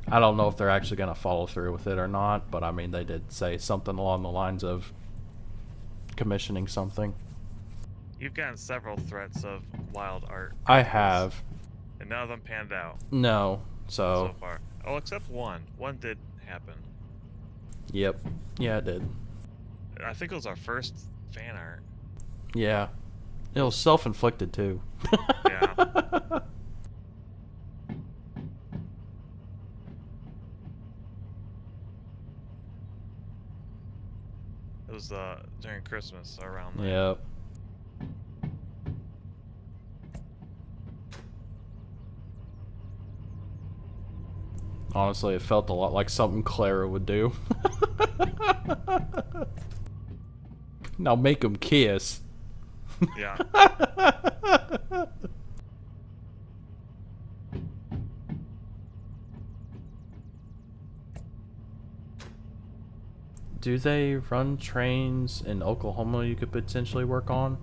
I don't know if they're actually going to follow through with it or not, but I mean, they did say something along the lines of commissioning something. You've gotten several threats of wild art. I ideas, have. And none of them panned out No. so So, far. Oh, except one. One did happen. yep. Yeah, it did. I think it was our first fan art. Yeah. It was self-inflicted, too. Yeah. It was during Christmas around there. Yep. Honestly, it felt a lot like something Clara would do. Now make them kiss. Yeah. Do they run trains in Oklahoma you could potentially work on?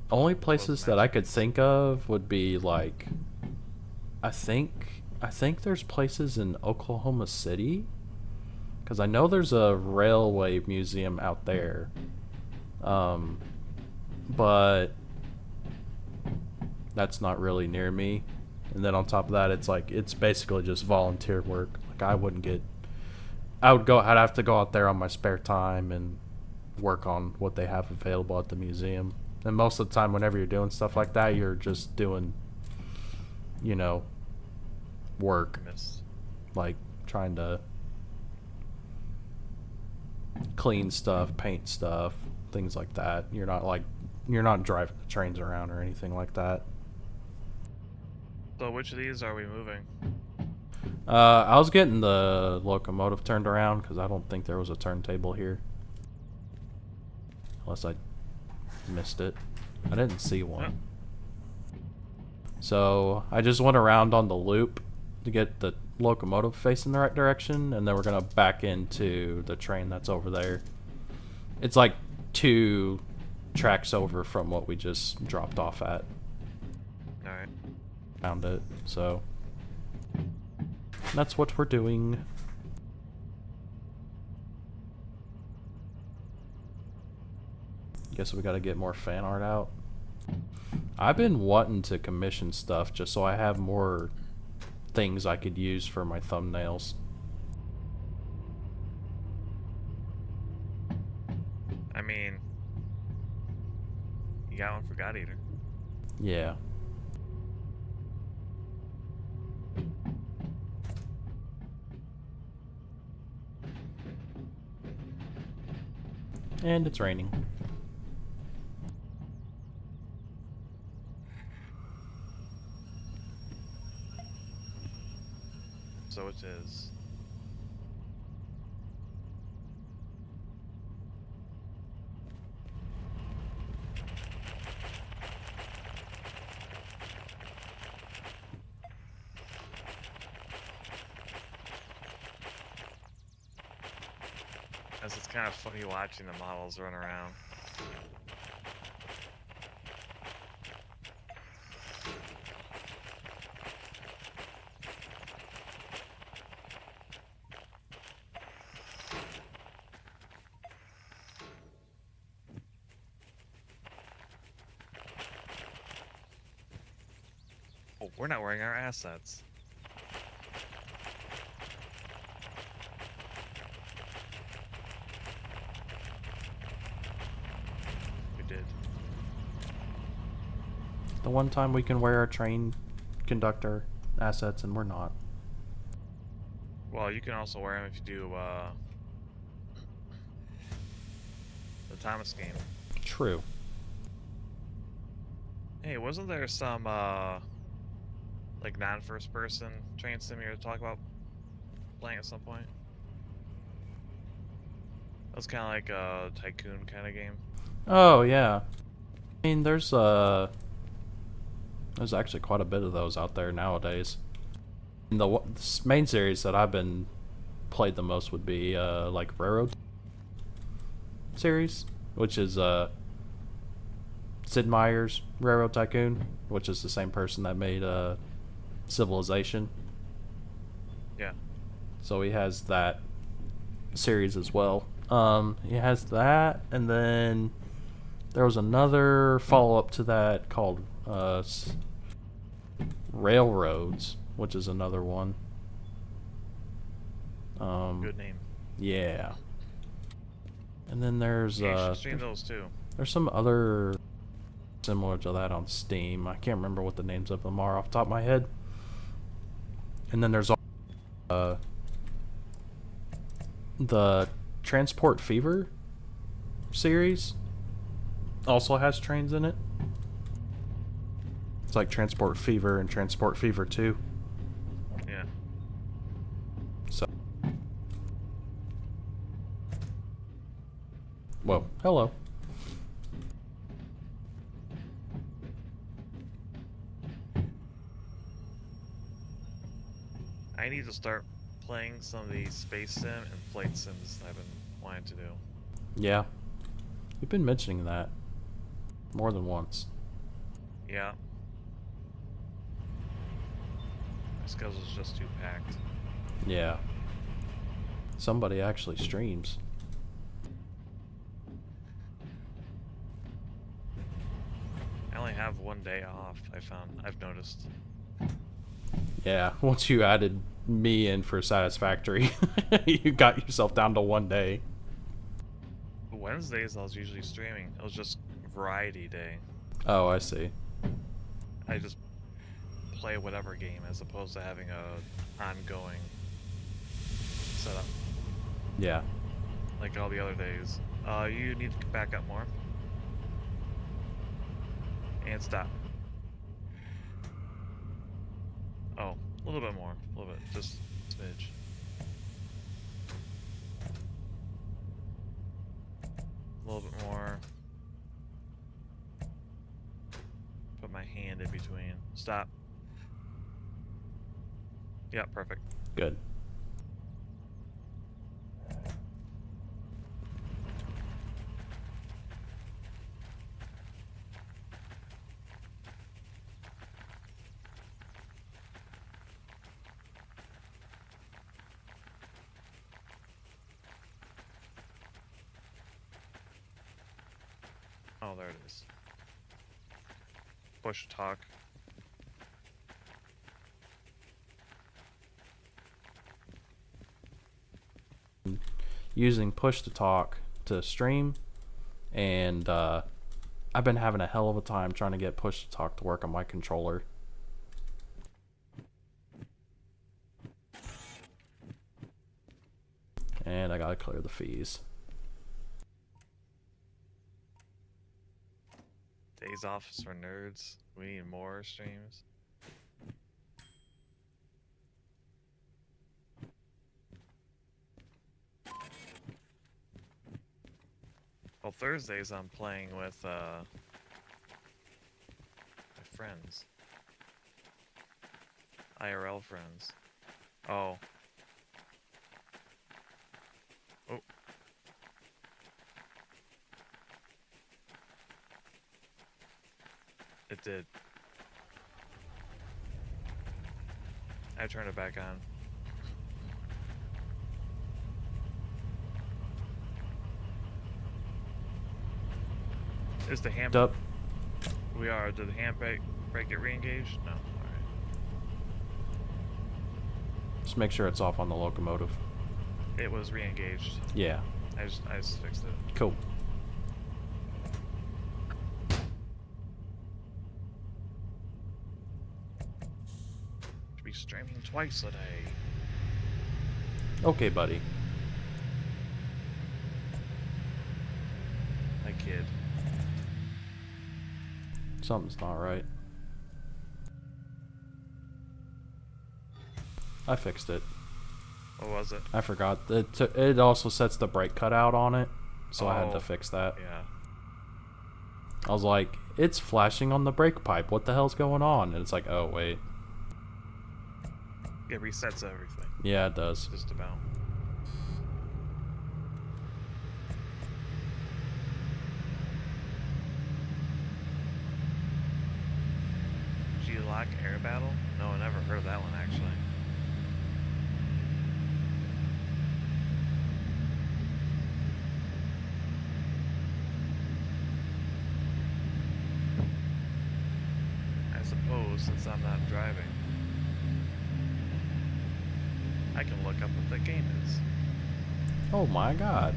Only places that I could think of would be like, I think there's places in Oklahoma City, because I know there's a railway museum out there, but that's not really near me. And then on top of that, it's like it's basically just volunteer work. Like I'd have to go out there on my spare time and work on what they have available at the museum. And most of the time, whenever you're doing stuff like that, you're just doing, work. Miss. Like trying to clean stuff, paint stuff, things like that. You're not driving the trains around or anything like that. So which of these are we moving? I was getting the locomotive turned around because I don't think there was a turntable here. Unless I missed it. I didn't see one. So I just went around on the loop to get the locomotive facing the right direction, and then we're going to back into the train that's over there. It's like 2 tracks over from what we just dropped off at. Alright. Found it, so that's what we're doing. Guess we gotta get more fan art out. I've been wanting to commission stuff just so I have more things I could use for my thumbnails. I mean, you got one for God Eater. Yeah. And it's raining. So it is. As it's kind of funny watching the models run around. Oh, we're not wearing our assets. We did. The one time we can wear our train conductor assets and we're not. Well, you can also wear them if you do the Thomas game. True. Hey, wasn't there some like non-first person train sim you were talking about playing at some point? That was kind of like a tycoon kind of game. Oh yeah. I mean, there's actually quite a bit of those out there nowadays. And the main series that I've been played the most would be like Railroad series, which is Sid Meier's Railroad Tycoon, which is the same person that made Civilization. Yeah. So he has that series as well. He has that, and then there was another follow-up to that called Railroads, which is another one. Good name. Yeah. And then there's Yeah, you should stream those too. there's some other similar to that on Steam. I can't remember what the names of them are off the top of my head. And then there's the Transport Fever series also has trains in it. It's like Transport Fever and Transport Fever 2. Yeah. So, whoa, hello. I need to start playing some of these space sim and flight sims I've been wanting to do. Yeah. You've been mentioning that more than once. Yeah. My schedule's just too packed. Yeah. Somebody actually streams. I only have one day off, I've noticed. Yeah, once you added me in for Satisfactory, you got yourself down to one day. Wednesdays I was usually streaming. It was just variety day. Oh, I see. I just play whatever game as opposed to having a ongoing setup Yeah. like all the other days. You need to back up more. And stop. Oh, a little bit more. A little bit. Just a smidge. A little bit more. Put my hand in between. Stop. Yeah, perfect. Good. Oh, there it is. Push talk. Using push to talk to stream, and I've been having a hell of a time trying to get push to talk to work on my controller. And I gotta clear the fees. Days off for nerds. We need more streams. Well, Thursdays I'm playing with my friends. IRL friends. Oh. Oh. It did. I turned it back on. Is the handbrake? Up. We are. Did the handbrake get re-engaged? No. Alright. Just make sure it's off on the locomotive. It was re-engaged. Yeah. I just fixed it. Cool. Should be streaming twice a day. Okay, buddy. I kid. Something's not right. I fixed it. What was it? I forgot. It also sets the brake cutout on it, so I had to Oh, fix that. Yeah. I was like, it's flashing on the brake pipe. What the hell's going on? And it's like, oh, wait. It resets everything. Yeah, it does. Just about. G-Lock Air Battle? No, I never heard of that one, actually. I suppose, since I'm not driving, I can look up what the game is. Oh my god.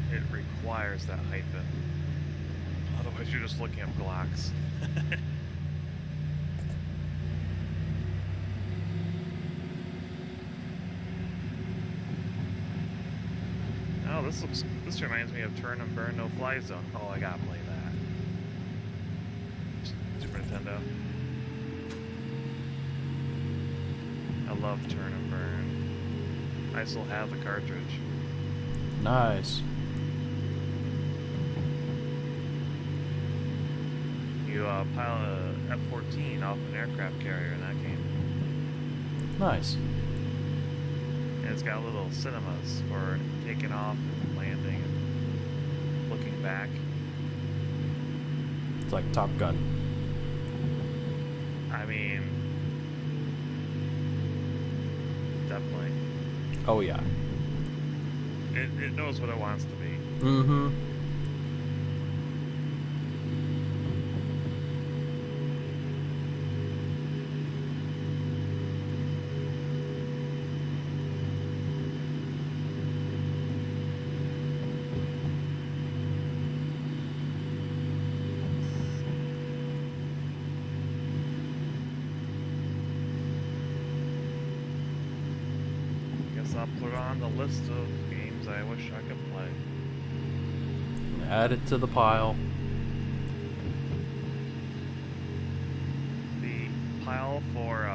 It requires that hyphen. Otherwise, you're just looking up Glocks. Oh, this reminds me of Turn and Burn No Fly Zone. Oh, I gotta play that. Super Nintendo. I love Turn and Burn. I still have the cartridge. Nice. You pilot a F-14 off an aircraft carrier in that game. Nice. And it's got little cinemas for taking off and landing and looking back. It's like Top Gun. I mean, definitely. Oh yeah. It knows what it wants to be. Mm-hmm. Guess I'll put it on the list of games I wish I could play. Add it to the pile. The pile for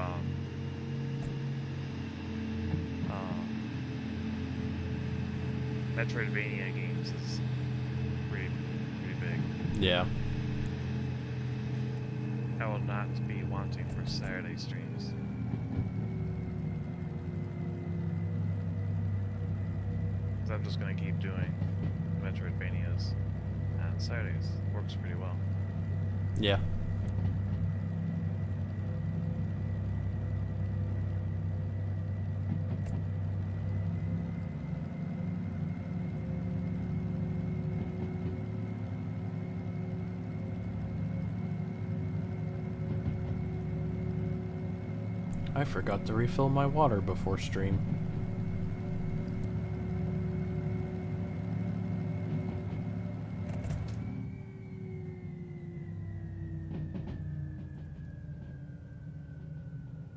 Metroidvania games is pretty big. Yeah. I will not be wanting for Saturday streams. Because I'm just going to keep doing Metroidvanias on Saturdays. Works pretty well. Yeah. I forgot to refill my water before stream.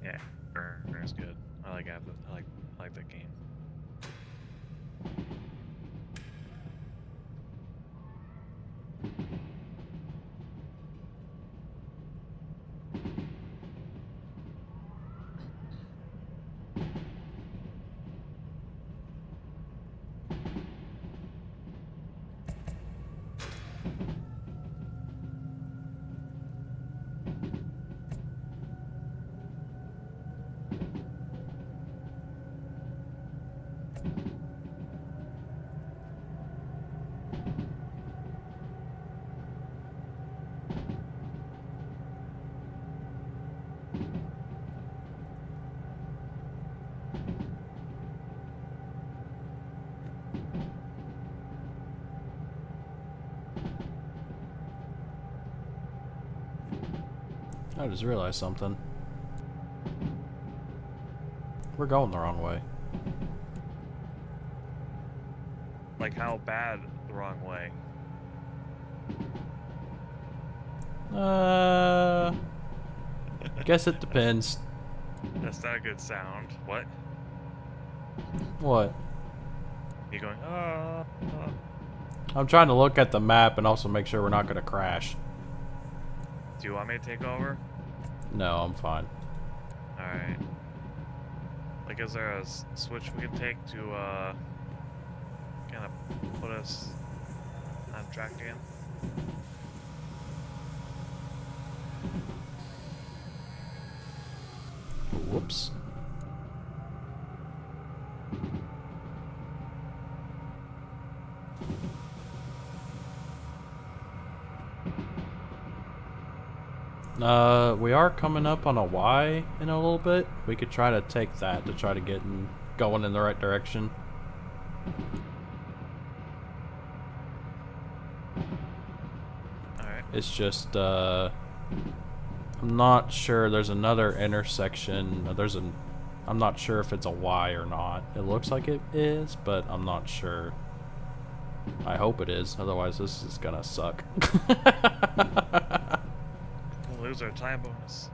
Yeah, Burner's good. I like that game. I just realized something. We're going the wrong way. Like, how bad the wrong way? Guess it depends. That's not a good sound. What? What? You going, I'm trying to look at the map and also make sure we're not going to crash. Do you want me to take over? No, I'm fine. Alright. Like, is there a switch we can take to, kind of put us on track again? Whoops. We are coming up on a Y in a little bit. We could try to take that to try to get going in the right direction. Alright. It's just, I'm not sure. There's another intersection. I'm not sure if it's a Y or not. It looks like it is, but I'm not sure. I hope it is. Otherwise, this is gonna suck. We'll lose our time bonus.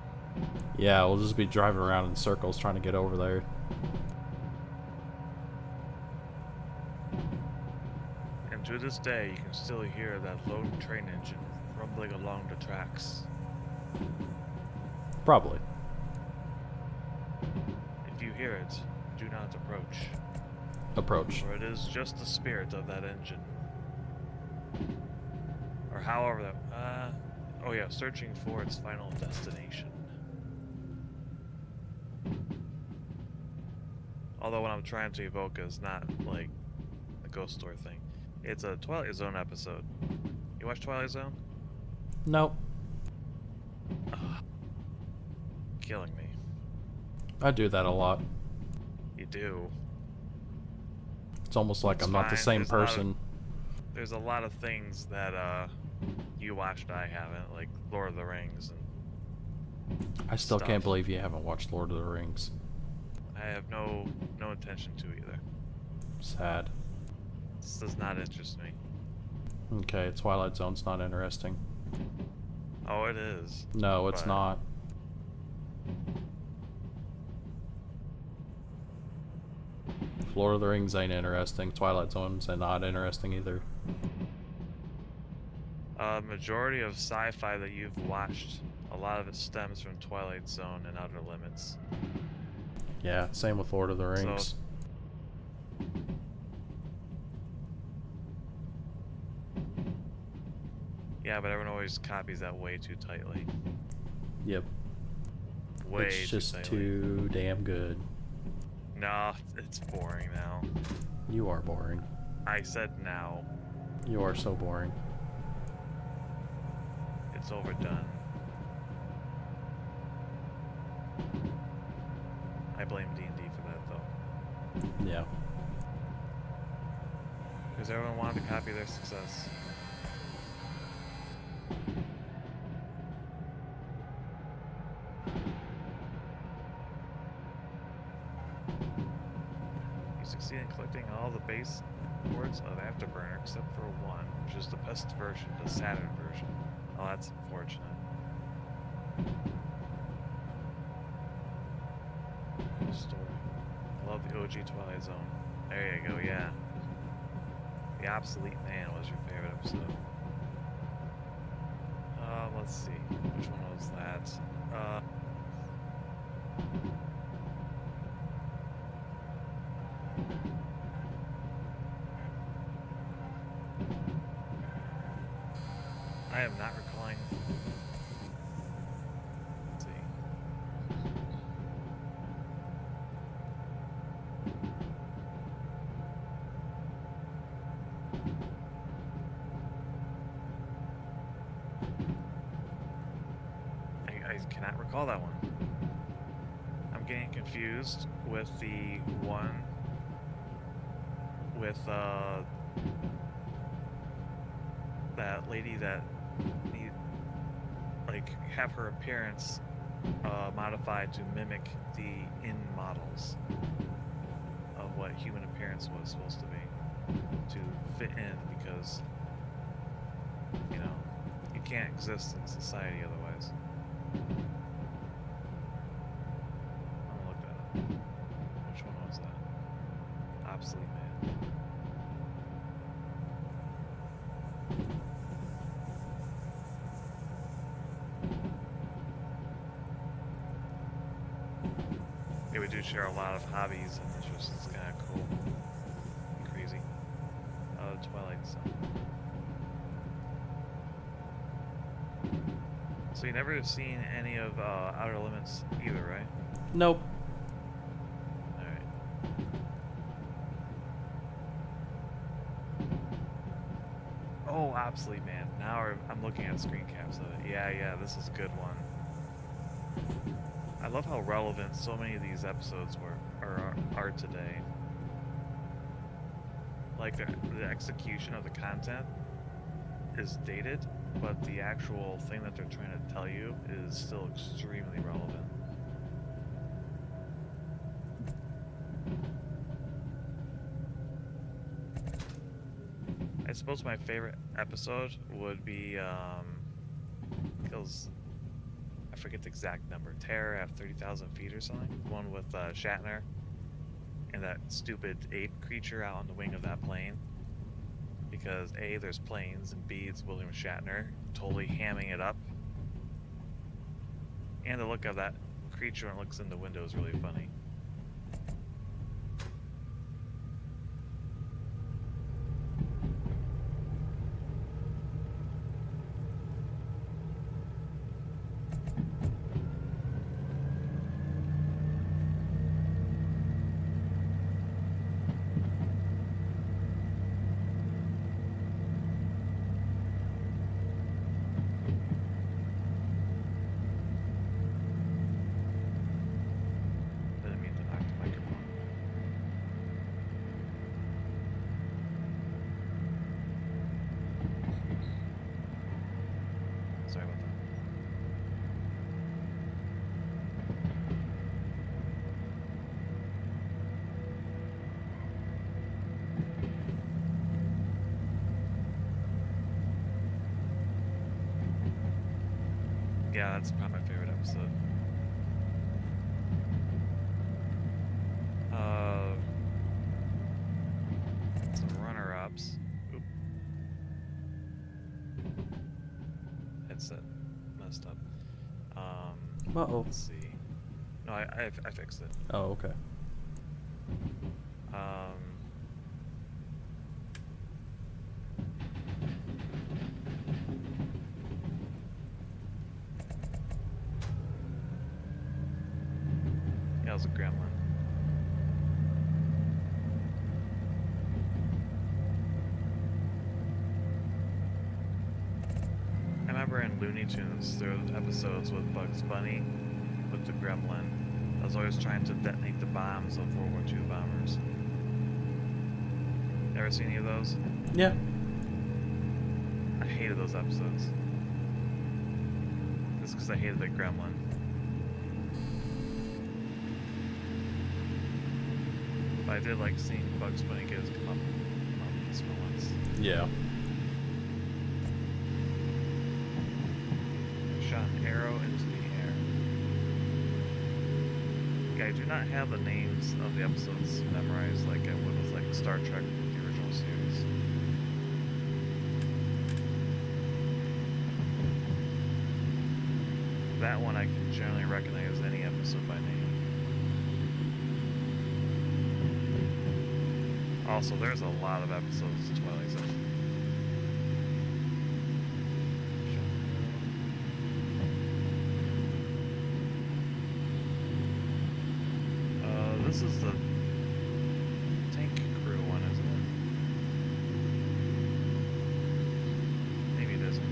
Yeah, we'll just be driving around in circles trying to get over there. And to this day, you can still hear that lone train engine rumbling along the tracks. Probably. If you hear it, do not approach. Approach. For it is just the spirit of that engine. Or however that... oh yeah, searching for its final destination. Although what I'm trying to evoke is not, like, a ghost story thing. It's a Twilight Zone episode. You watch Twilight Zone? Nope. Ugh. Killing me. I do that a lot. You do. It's almost like It's I'm not the fine. same person. There's a lot of things that you watched I haven't, like Lord of the Rings and I still stuff. can't believe you haven't watched Lord of the Rings. I have no intention to either. Sad. This does not interest me. Okay, Twilight Zone's not interesting. Oh, it is. No, it's But- not. If Lord of the Rings ain't interesting, Twilight Zone's not interesting either. Majority of sci-fi that you've watched, a lot of it stems from Twilight Zone and Outer Limits. Yeah, same with Lord of the Rings. Yeah, but everyone always copies that way too tightly. Yep. Way It's just too tightly. too damn good. No, it's boring now. You are boring. I said now. You are so boring. It's overdone. I blame D&D for that though. Yeah. Because everyone wanted to copy their success. You succeed in collecting all the base boards of Afterburner except for one, which is the best version, the Saturn version. Oh, that's unfortunate. Story. I love the OG Twilight Zone. There you go, yeah. The Obsolete Man was your favorite episode. Let's see. Which one was that? I am not recalling. Let's see. I cannot recall that one. I'm getting confused with the one with that lady that need like have her appearance modified to mimic the in models of what human appearance was supposed to be, to fit in, because you know you can't exist in society otherwise. I'm gonna look that up. Which one was that? Obsolete Man. Yeah, we do share a lot of hobbies and interests. It's kind of cool. Crazy. Twilight Zone. So you never have seen any of Outer Limits either, right? Nope. Alright. Oh, Obsolete Man. Now I'm looking at screen caps of it. Yeah, this is a good one. I love how relevant so many of these episodes are today. Like the execution of the content is dated, but the actual thing that they're trying to tell you is still extremely relevant. I suppose my favorite episode would be because I forget the exact number. Terror at 30,000 feet or something. One with Shatner and that stupid ape creature out on the wing of that plane. Because A, there's planes, and B, it's William Shatner totally hamming it up. And the look of that creature when it looks in the window is really funny. Didn't mean to knock the microphone. Sorry about that. Yeah, that's probably my favorite episode. Some runner-ups. Oop. Headset messed up. Uh-oh. Let's see. No, I fixed it. Oh, okay. Yeah, it was a gremlin. I remember in Looney Tunes, there were episodes with Bugs Bunny, with the gremlin. I was always trying to detonate the bombs of World War II bombers. Ever seen any of those? Yeah. I hated those episodes. Just because I hated the gremlin. But I did like seeing Bugs Bunny get his comeuppance for once. Yeah. Shot an arrow into the air. Okay, I do not have the names of the episodes memorized like I would with like Star Trek, the original series. That one I can generally recognize any episode by name. Also, there's a lot of episodes of Twilight Zone. This is the tank crew one, isn't it? Maybe it isn't.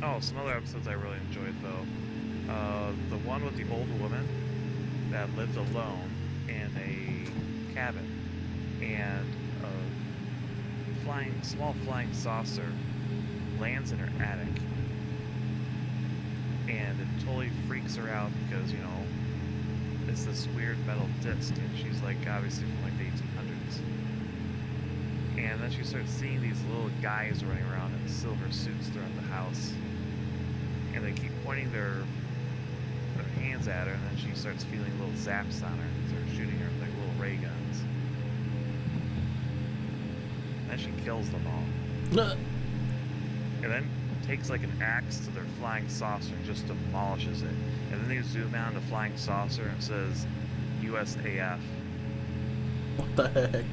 Oh, some other episodes I really enjoyed though. The one with the old woman that lived alone in a cabin, and a small flying saucer lands in her attic, and it totally freaks her out because, you know, it's this weird metal disc, and she's like obviously from like the 1800s. And then she starts seeing these little guys running around in silver suits throughout the house, and they keep pointing their hands at her, and then she starts feeling little zaps on her and starts shooting her with like little ray guns. And then she kills them all. And then takes like an axe to their flying saucer and just demolishes it. And then they zoom out on the flying saucer and says USAF. What the heck?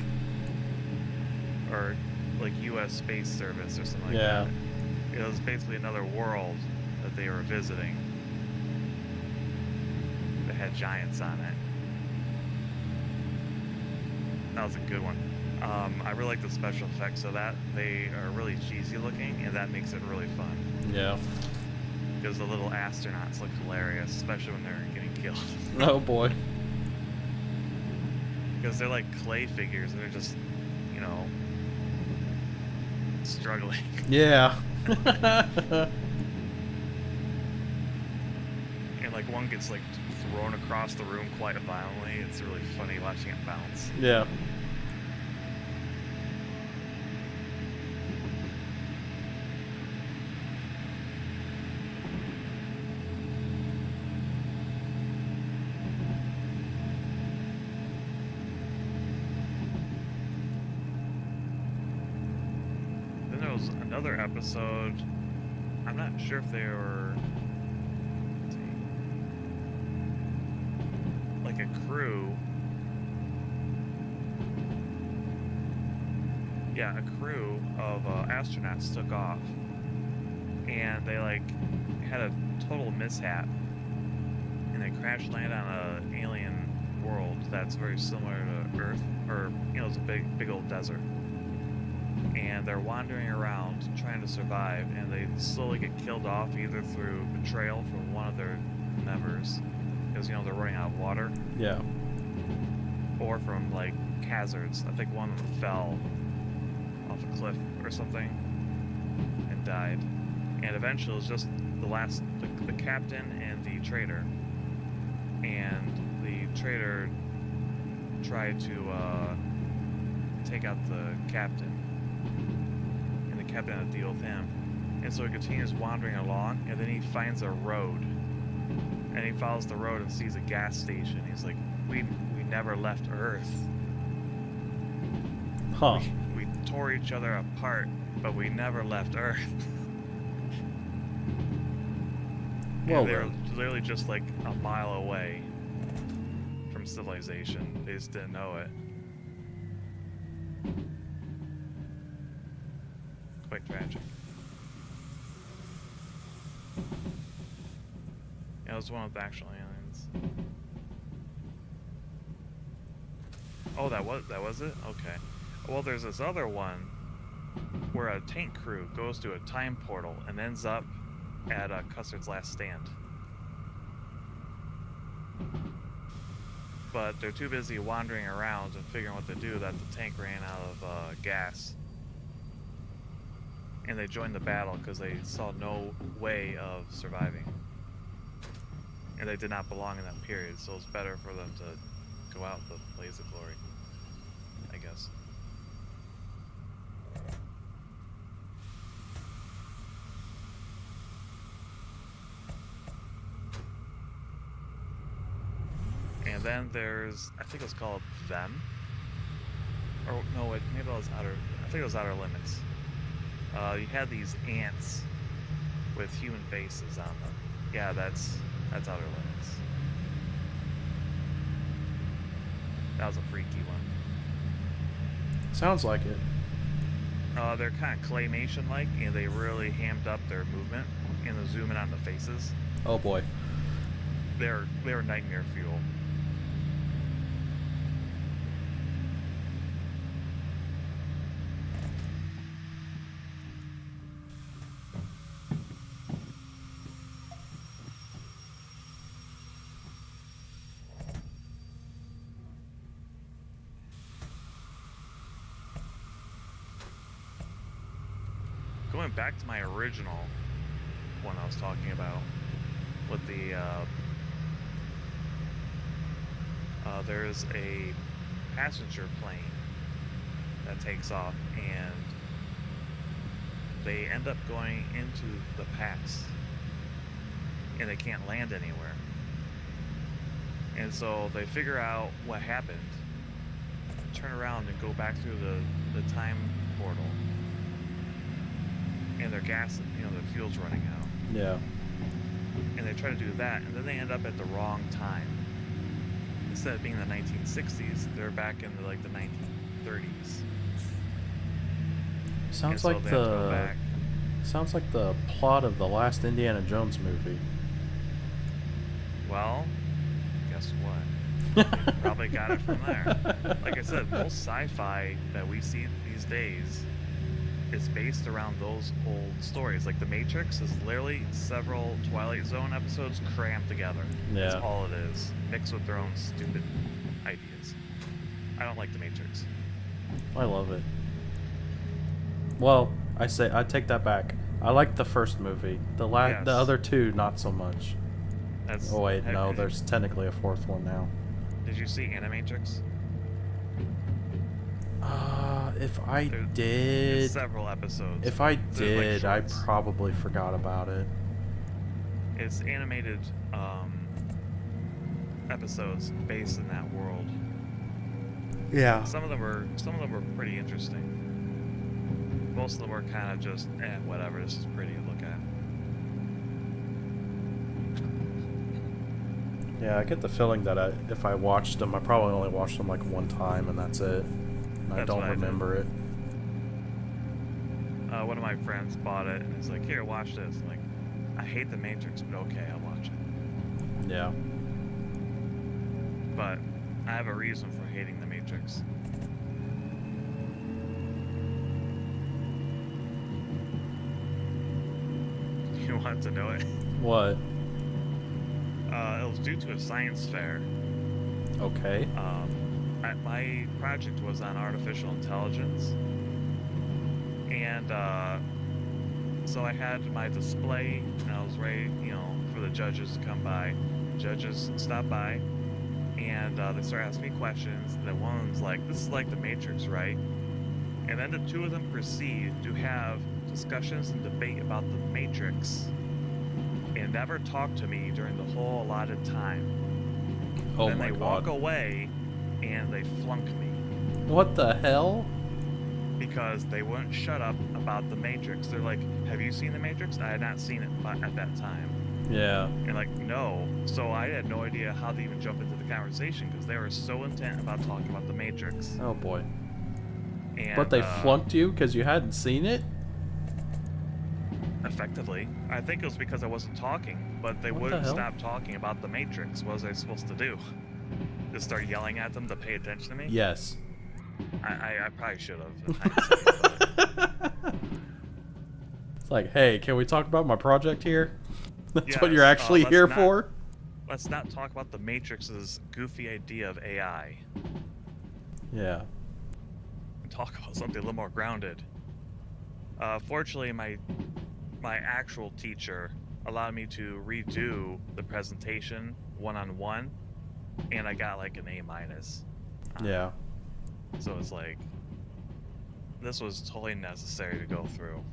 Or like US Space Service or something like Yeah. that. It was basically another world that they were visiting that had giants on it. That was a good one. I really like the special effects of that. They are really cheesy looking, and that makes it really fun. Yeah. Because the little astronauts look hilarious, especially when they're getting killed. Oh boy. Because they're like clay figures, and they're just, you know, struggling. Yeah. And like one gets like thrown across the room quite violently. It's really funny watching it bounce. Yeah. Then there was another episode. I'm not sure if they were like a crew. Yeah, a crew of astronauts took off, and they like had a total mishap, and they crash landed on an alien world that's very similar to Earth, or you know, it's a big old desert. And they're wandering around trying to survive, and they slowly get killed off either through betrayal from one of their members, because you know they're running out of water, Yeah. or from like hazards. I think one of them fell off a cliff or something and died. And eventually it was just the captain and the traitor. And the traitor tried to take out the captain, and the captain had to deal with him. And so he continues wandering along, and then he finds a road, and he follows the road and sees a gas station. He's like, we never left Earth. Huh. We tore each other apart, but we never left Earth. Well, And they're then. literally just like a mile away from civilization. They just didn't know it. Quite tragic. Yeah, it was one with actual aliens. Oh, that was it? Okay. Well, there's this other one where a tank crew goes to a time portal and ends up at Custer's Last Stand. But they're too busy wandering around and figuring what to do that the tank ran out of gas. And they joined the battle because they saw no way of surviving. And they did not belong in that period, so it's better for them to go out with a blaze of glory, I guess. And then there's, I think it was called Them. Or no, maybe it was I think it was Outer Limits. You had these ants with human faces on them. Yeah, that's Outer Limits. That was a freaky one. Sounds like it. They're kind of claymation-like, and they really hammed up their movement and the zoom in on the faces. Oh boy. They were nightmare fuel. going back to my original one I was talking about with the there's a passenger plane that takes off, and they end up going into the pass, and they can't land anywhere. And so they figure out what happened, turn around and go back through the time portal, and their gas, their fuel's running out. Yeah. And they try to do that, and then they end up at the wrong time. Instead of being the 1960s, they're back in the 1930s. Sounds like the plot of the last Indiana Jones movie. Well, guess what? They probably got it from there. Like I said, most sci-fi that we see these days is based around those old stories. Like The Matrix is literally several Twilight Zone episodes crammed together. Yeah. That's all it is, mixed with their own stupid ideas. I don't like The Matrix. I love it. Well, I take that back. I like the first movie. The other two, not so much. Oh wait, no, there's technically a fourth one now. Did you see Animatrix? If I did... There's several episodes. If I did, I probably forgot about it. It's animated episodes based in that world. Yeah. Some of them were pretty interesting. Most of them were kind of just, whatever, this is pretty to look at. Yeah, I get the feeling that if I watched them, I probably only watched them like one time, and that's it. I don't remember it. One of my friends bought it, and he's like, "Here, watch this." I'm like, I hate The Matrix, but okay, I'll watch it. Yeah. But I have a reason for hating The Matrix. You want to know it? What? It was due to a science fair. Okay. My project was on artificial intelligence, and so I had my display, and I was ready, for the judges to come by. Judges stopped by, and they started asking me questions. And then one was like, "This is like The Matrix, right?" And then the two of them proceed to have discussions and debate about The Matrix, and never talk to me during the whole allotted time. Oh then my they God. walk away, and they flunk me. What the hell? Because they wouldn't shut up about The Matrix. They're like, "Have you seen The Matrix?" I had not seen it at that time. Yeah. And like, no. So I had no idea how to even jump into the conversation because they were so intent about talking about The Matrix. Oh boy. And, But they flunked you because you hadn't seen it? Effectively. I think it was because I wasn't talking, but they wouldn't stop talking about The Matrix. What was I supposed to do? Just start yelling at them to pay attention to me? Yes. I probably should have. It's like, hey, can we talk about my project here? That's what Yes, you're actually here not- for? Let's not talk about The Matrix's goofy idea of AI. Yeah. Talk about something a little more grounded. Fortunately, my actual teacher allowed me to redo the presentation one-on-one, and I got like an A-. Yeah. So it's like, this was totally necessary to go through.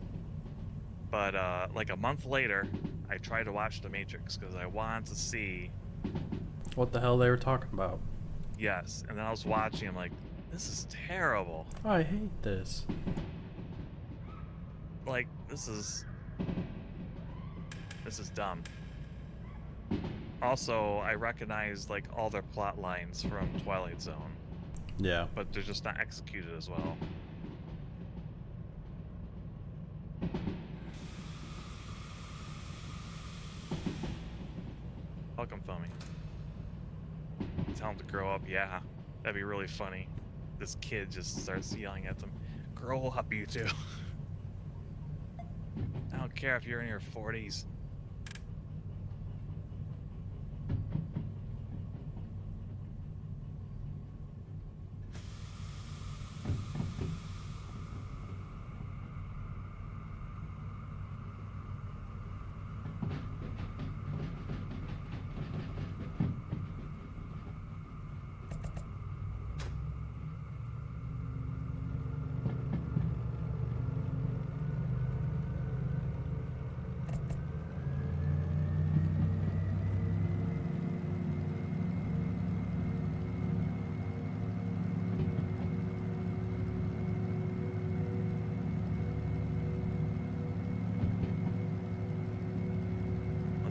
But like a month later, I tried to watch The Matrix because I wanted to see. What the hell they were talking about? Yes, and then I was watching. I'm like, this is terrible. I hate this. Like, this is dumb. Also, I recognize like all their plot lines from Twilight Zone, Yeah. but they're just not executed as well. Welcome, Foamy. Tell him to grow up. Yeah, that'd be really funny. This kid just starts yelling at them. Grow up, you two. I don't care if you're in your 40s.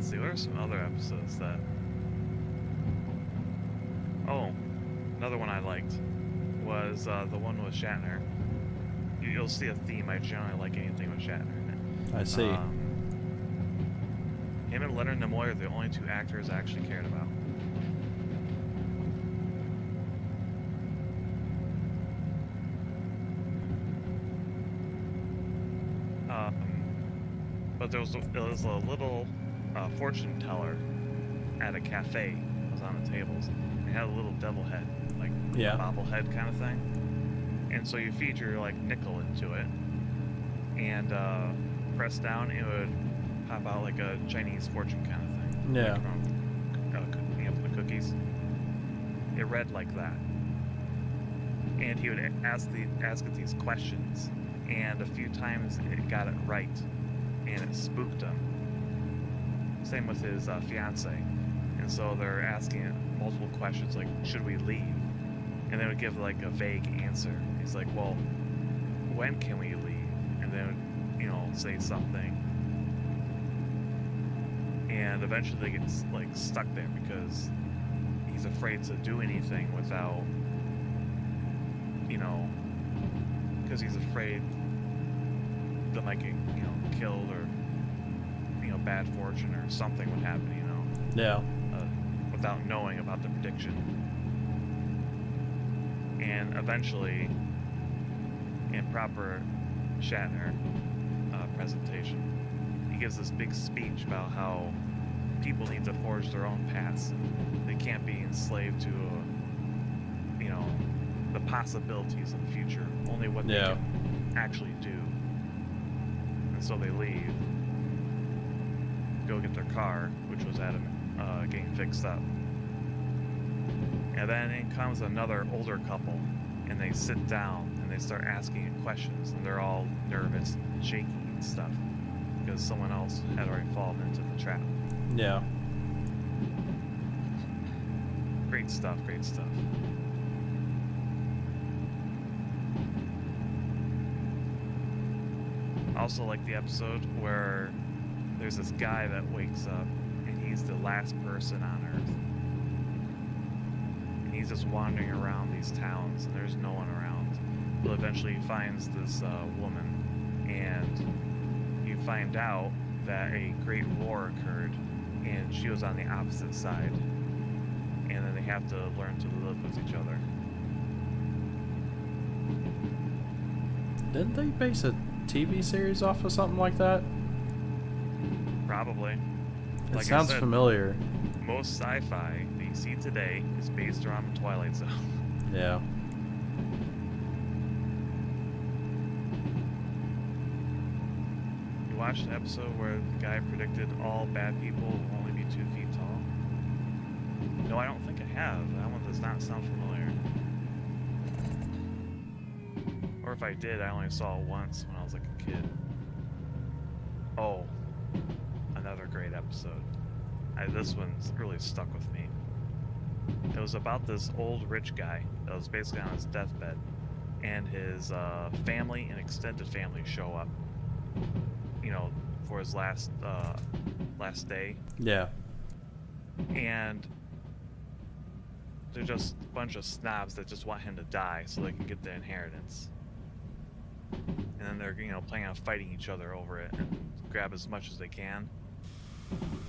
let's see, what are some other episodes that... Oh, another one I liked was the one with Shatner. You'll see a theme. I generally like anything with Shatner in it. I see. Him and Leonard Nimoy are the only two actors I actually cared about. But there was a little fortune teller at a cafe. It was on the tables. It had a little devil head, like Yeah. a bobblehead kind of thing. And so you feed your like nickel into it, and press down, it would pop out like a Chinese fortune kind of thing. Yeah. Like from the cookies. It read like that. And he would ask it these questions, and a few times it got it right, and it spooked him. Same with his fiance. And so they're asking it multiple questions like, should we leave? And they would give like a vague answer. He's like, well, when can we leave? And they would, you know, say something. And eventually they get like stuck there because he's afraid to do anything without, you know, because he's afraid that might get, you know, killed or, you know, bad fortune or something would happen, you know. Yeah. Without knowing about the prediction. And eventually, in proper Shatner presentation, he gives this big speech about how people need to forge their own paths. And they can't be enslaved to, you know, the possibilities of the future. Only what they can actually do. And so they leave, go get their car, which was at getting fixed up. And then in comes another older couple, and they sit down and they start asking it questions, and they're all nervous and shaky and stuff because someone else had already fallen into the trap. Yeah. Great stuff, great stuff. I also like the episode where there's this guy that wakes up and he's the last person on Earth. And he's just wandering around these towns and there's no one around. But eventually he finds this woman, and you find out that a great war occurred and she was on the opposite side. And then they have to learn to live with each other. Didn't they base a TV series off of something like that? Probably. It Like I sounds said, familiar. Most sci-fi that you see today is based around the Twilight Zone. Yeah. You watched an episode where the guy predicted all bad people will only be 2 feet tall? No, I don't think I have. That one does not sound familiar. Or if I did, I only saw it once when I was like a kid. Oh, another great episode. This one's really stuck with me. It was about this old rich guy that was basically on his deathbed, and his family and extended family show up, you know, for his last day. Yeah. And they're just a bunch of snobs that just want him to die so they can get the inheritance. And then they're, you know, planning on fighting each other over it and grab as much as they can.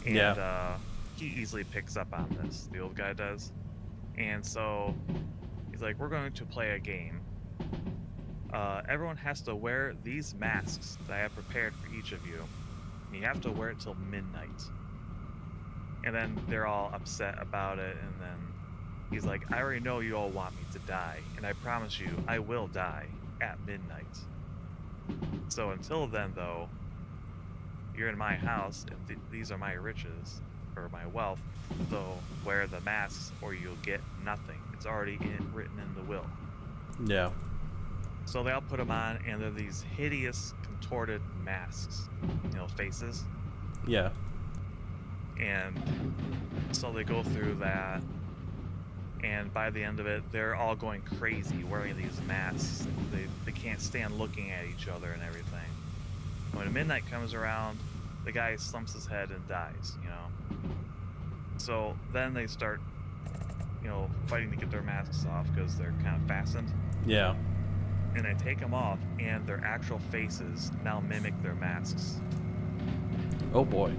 And he easily picks up on this, the old guy does. And so he's like, we're going to play a game. Everyone has to wear these masks that I have prepared for each of you. And you have to wear it till midnight. And then they're all upset about it, and then he's like, I already know you all want me to die, and I promise you, I will die at midnight. So until then, though, you're in my house, and these are my riches, or my wealth, so wear the masks or you'll get nothing. It's already written in the will. Yeah. So they all put them on, and they're these hideous, contorted masks, you know, faces. Yeah. And so they go through that, and by the end of it, they're all going crazy wearing these masks. They can't stand looking at each other and everything. When midnight comes around, the guy slumps his head and dies, you know. So then they start, you know, fighting to get their masks off because they're kind of fastened. Yeah. And they take them off, and their actual faces now mimic their masks. Oh boy.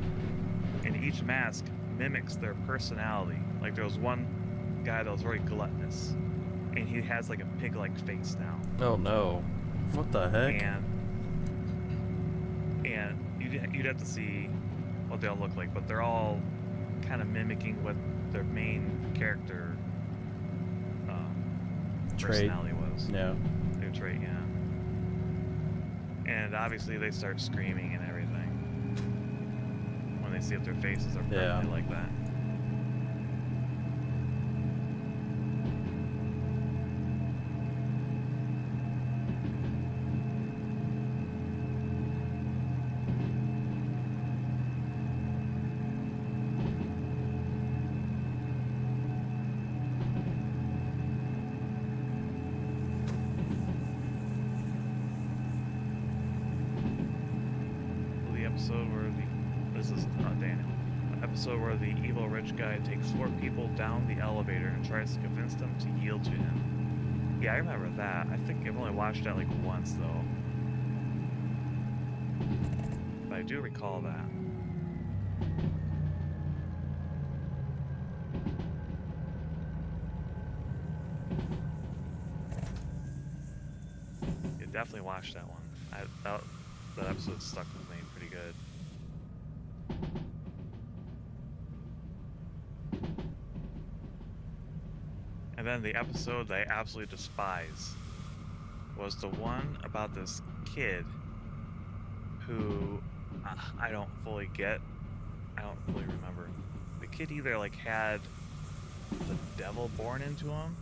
And each mask mimics their personality. Like there was one guy that was very gluttonous, and he has like a pig-like face now. Oh no. What the heck? And you'd have to see what they all look like, but they're all kind of mimicking what their main character personality was. Yeah. Their trait, yeah. And obviously they start screaming and everything when they see if their faces are permanently like that. Episode where the evil rich guy takes 4 people down the elevator and tries to convince them to yield to him. Yeah, I remember that. I think I've only watched that like once though. But I do recall that. You definitely watched that one. That episode stuck with me pretty good. And then the episode that I absolutely despise was the one about this kid who I don't fully get. I don't fully remember. The kid either like had the devil born into him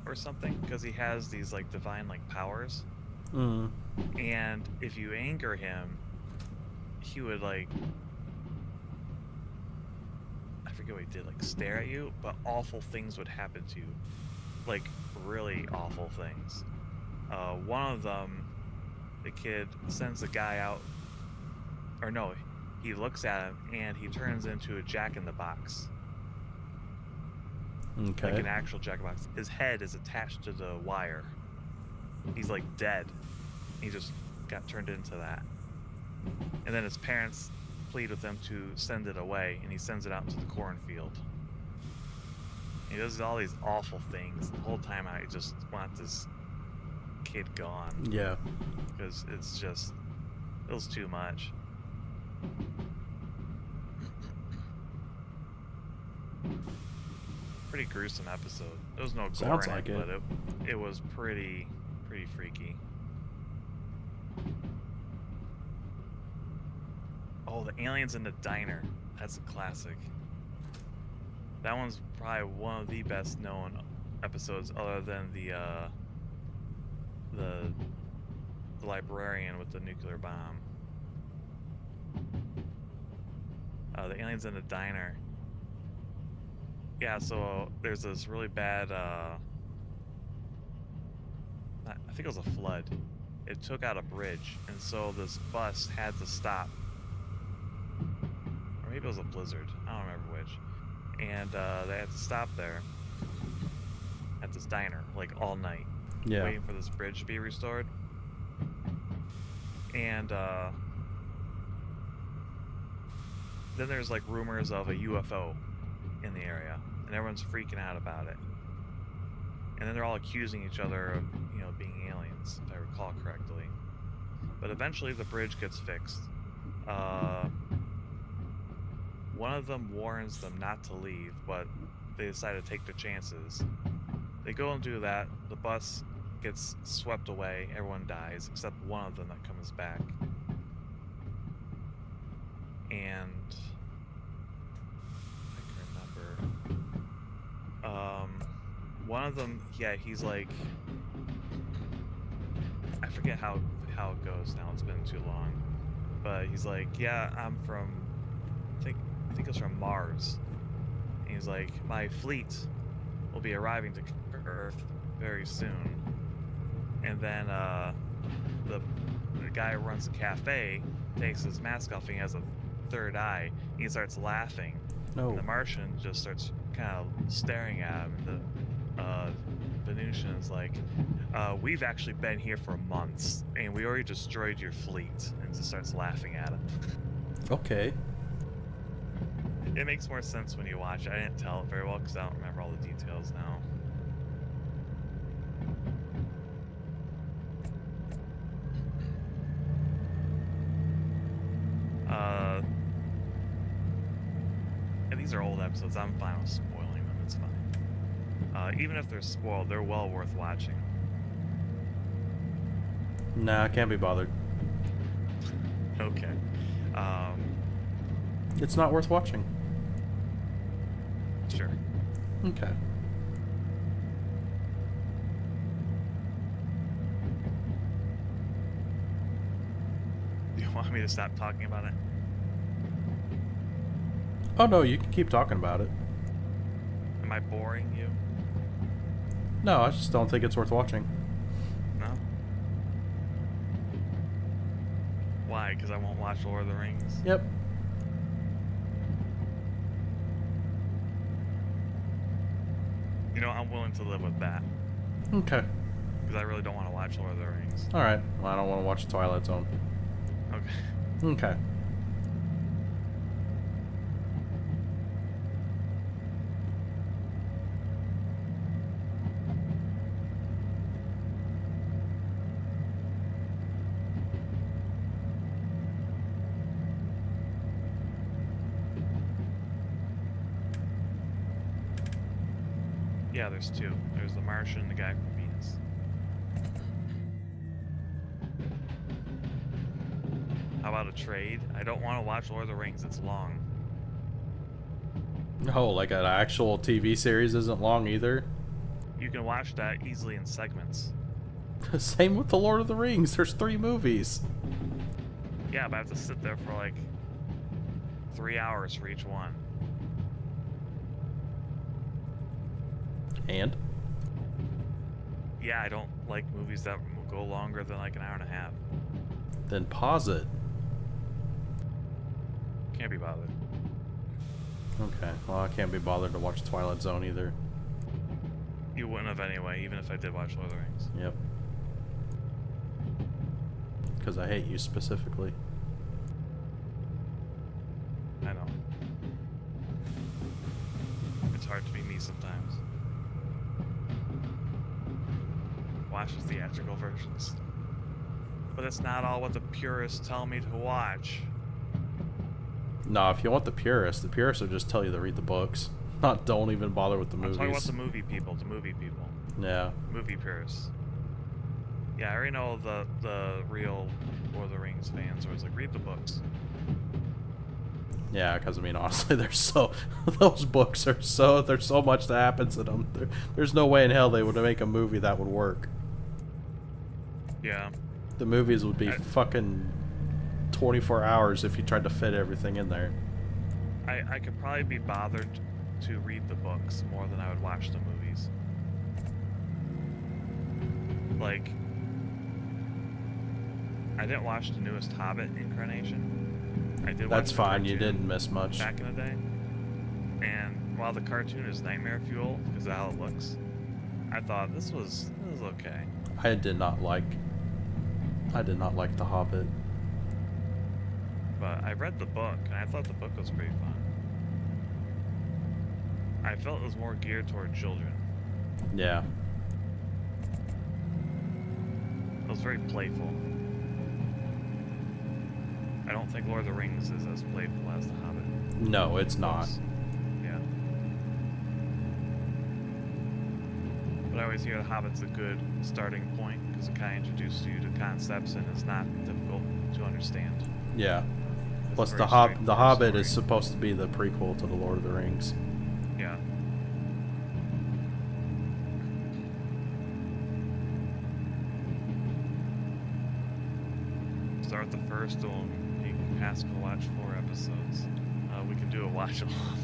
or something, because he has these like divine like powers. And if you anger him, he would like, I forget what he did, like stare at you, but awful things would happen to you, like really awful things. One of them, the kid sends the guy out, or no, he looks at him and he turns into a jack-in-the-box. Okay. Like an actual jack-in-the-box. His head is attached to the wire. He's like dead. He just got turned into that. And then his parents plead with him to send it away, and he sends it out into the cornfield. He does all these awful things. The whole time I just want this kid gone. Yeah. Because it's just, it was too much. Pretty gruesome episode. There was no gore in it, but it was pretty freaky. Oh, the aliens in the diner. That's a classic. That one's probably one of the best known episodes, other than the librarian with the nuclear bomb. The aliens in the diner. Yeah, so there's this really bad, I think it was a flood. It took out a bridge, and so this bus had to stop. Or maybe it was a blizzard. I don't remember which. And they had to stop there at this diner, like all night, waiting for this bridge to be restored. And then there's like rumors of a UFO in the area, and everyone's freaking out about it. And then they're all accusing each other of, you know, being aliens, if I recall correctly. But eventually the bridge gets fixed. One of them warns them not to leave, but they decide to take their chances. They go and do that. The bus gets swept away. Everyone dies, except one of them that comes back. And one of them, yeah, he's like, I forget how it goes now, it's been too long, but he's like, yeah, I'm from, I think it's from Mars, and he's like, my fleet will be arriving to Earth very soon. And then the guy who runs the cafe takes his mask off and he has a third eye. He starts laughing. No. And the Martian just starts kind of staring at him. And the Venusian is like, we've actually been here for months, and we already destroyed your fleet. And just starts laughing at him. Okay. It makes more sense when you watch it. I didn't tell it very well because I don't remember all the details now. And these are old episodes. I'm fine with spoiling them. It's fine. Even if they're spoiled, they're well worth watching. Nah, I can't be bothered. Okay. It's not worth watching. Sure. Okay. You want me to stop talking about it? Oh no, you can keep talking about it. Am I boring you? No, I just don't think it's worth watching. No? Why? Because I won't watch Lord of the Rings? Yep. You know, I'm willing to live with that. Okay. Because I really don't want to watch Lord of the Rings. Alright. Well, I don't want to watch Twilight Zone. Okay. Okay. Yeah, there's two. There's the Martian and the guy from Venus. How about a trade? I don't want to watch Lord of the Rings. It's long. Oh, like an actual TV series isn't long either? You can watch that easily in segments. Same with The Lord of the Rings. There's 3 movies. Yeah, but I have to sit there for like 3 hours for each one. And? Yeah, I don't like movies that will go longer than like an hour and a half. Then pause it. Can't be bothered. Okay. Well, I can't be bothered to watch Twilight Zone either. You wouldn't have anyway, even if I did watch Lord of the Rings. Yep. Because I hate you specifically. I know. It's hard to be me sometimes. Watch the theatrical versions. But that's not all what the purists tell me to watch. No, if you want the purists will just tell you to read the books. Not don't even bother with the movies. I'm talking about the movie people, Yeah. Movie purists. Yeah, I already know the real Lord of the Rings fans where it's like, read the books. Yeah, because I mean, honestly, they're so those books are there's so much that happens in them. There's no way in hell they would make a movie that would work. Yeah. The movies would be fucking 24 hours if you tried to fit everything in there. I could probably be bothered to read the books more than I would watch the movies. Like, I didn't watch the newest Hobbit incarnation. I did. That's watch fine. You didn't miss much. Back in the day. And while the cartoon is nightmare fuel because of how it looks, I thought this was okay. I did not like The Hobbit. But I read the book and I thought the book was pretty fun. I felt it was more geared toward children. Yeah. It was very playful. I don't think Lord of the Rings is as playful as The Hobbit. No, it's not. Yeah. But I always hear The Hobbit's a good starting point because it kind of introduces you to concepts and it's not difficult to understand. Yeah. It's Plus, a The very Hobbit straightforward is supposed to be the prequel to The Lord of the Rings. story. Yeah. Start the first one. Ask to watch 4 episodes. We can do a watch along.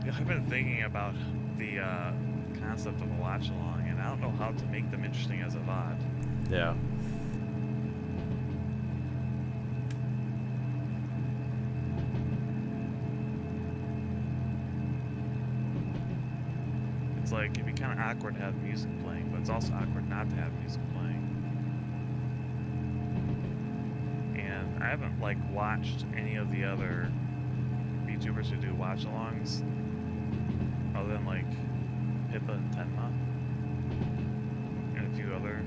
Yeah, I've been thinking about the concept of a watch along, and I don't know how to make them interesting as a VOD. Yeah. it's like it'd be kind of awkward to have music playing, but it's also awkward not to have music playing. And I haven't like watched any of the other Vtubers who do watch-alongs, other than like Pippa and Tenma and a few other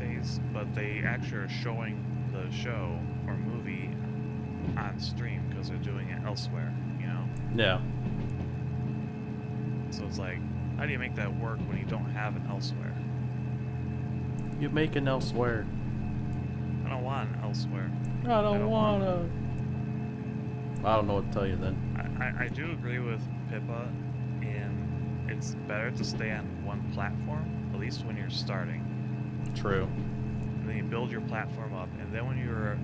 things, but they actually are showing the show or movie on stream because they're doing it elsewhere, you know? Yeah. So it's like, how do you make that work when you don't have an elsewhere? You make an elsewhere. I don't want an elsewhere. I don't wanna. I don't know what to tell you then. I do agree with Pippa in it's better to stay on one platform, at least when you're starting. True. And then you build your platform up, and then when you're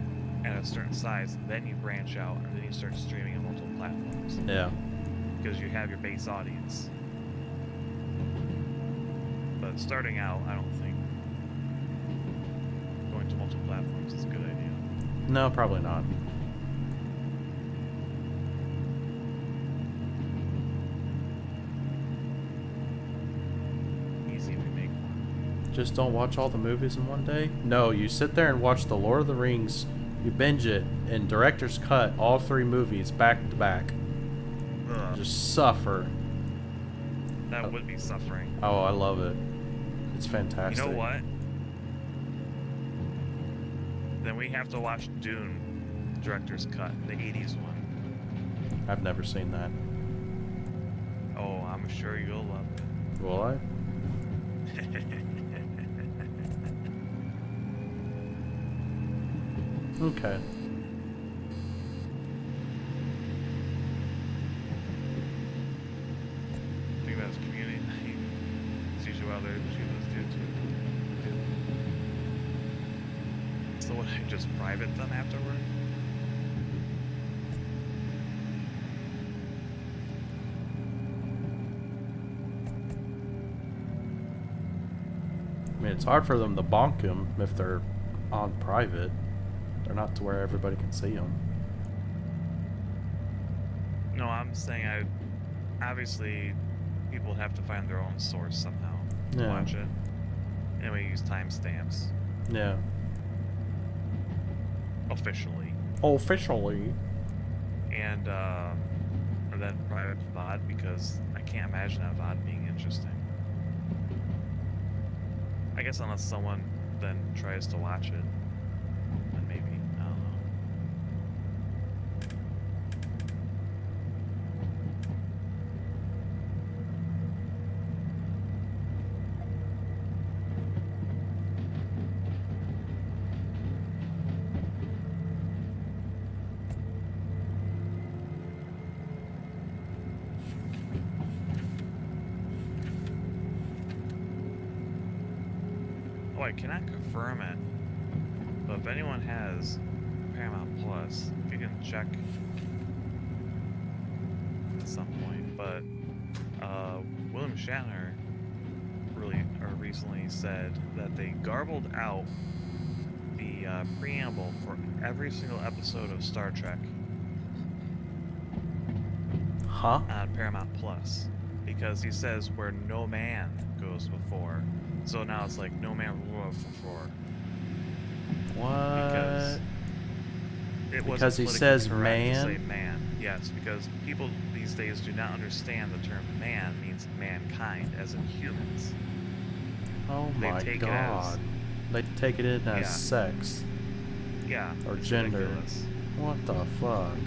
at a certain size, then you branch out, and then you start streaming on multiple platforms. Yeah. Because you have your base audience. But starting out, I don't think going to multiple platforms is a good idea. No, probably not. Easy we make one. Just don't watch all the movies in one day? No, you sit there and watch The Lord of the Rings, you binge it, and director's cut all 3 movies back to back. Ugh. Just suffer. That would be suffering. Oh, I love it. It's fantastic. You know what? Then we have to watch Dune, director's cut, the 80s one. I've never seen that. Oh, I'm sure you'll love it. Will I? Okay. I think that's community. It's usually what other YouTubers do too. So what, just private them afterward? I mean, it's hard for them to bonk him if they're on private. They're not to where everybody can see them. No, I'm saying obviously people have to find their own source somehow to Yeah. watch it. And we use timestamps Yeah. officially. Officially. And or then private VOD, because I can't imagine that VOD being interesting. I guess unless someone then tries to watch it, then maybe, I don't know. Oh, I cannot confirm it, but if anyone has Paramount Plus, if you can check at some point. But William Shatner recently said that they garbled out the preamble for every single episode of Star Trek Huh? on Paramount Plus, because he says where no man goes before. So now it's like no man will go before. What? It Because wasn't he politically says correct man? to say man. Yes, because people these days do not understand the term man means mankind, as in humans. Oh They my take it god. They take it in as Yeah. sex. Yeah. Or it's gender. ridiculous. What the fuck?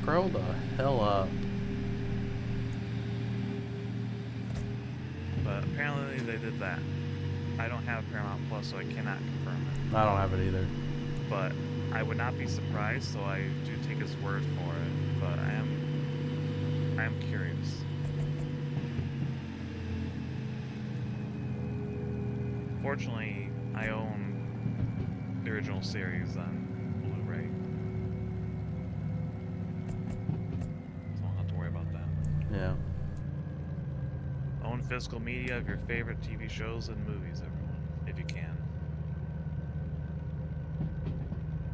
Grow the hell up. But apparently they did that. I don't have Paramount Plus, so I cannot confirm it. I don't have it either. But I would not be surprised, so I do take his word for it. But I am curious. Fortunately, I own the original series on Blu-ray, so I don't have to worry about that. Yeah. Own physical media of your favorite TV shows and movies, everyone, if you can.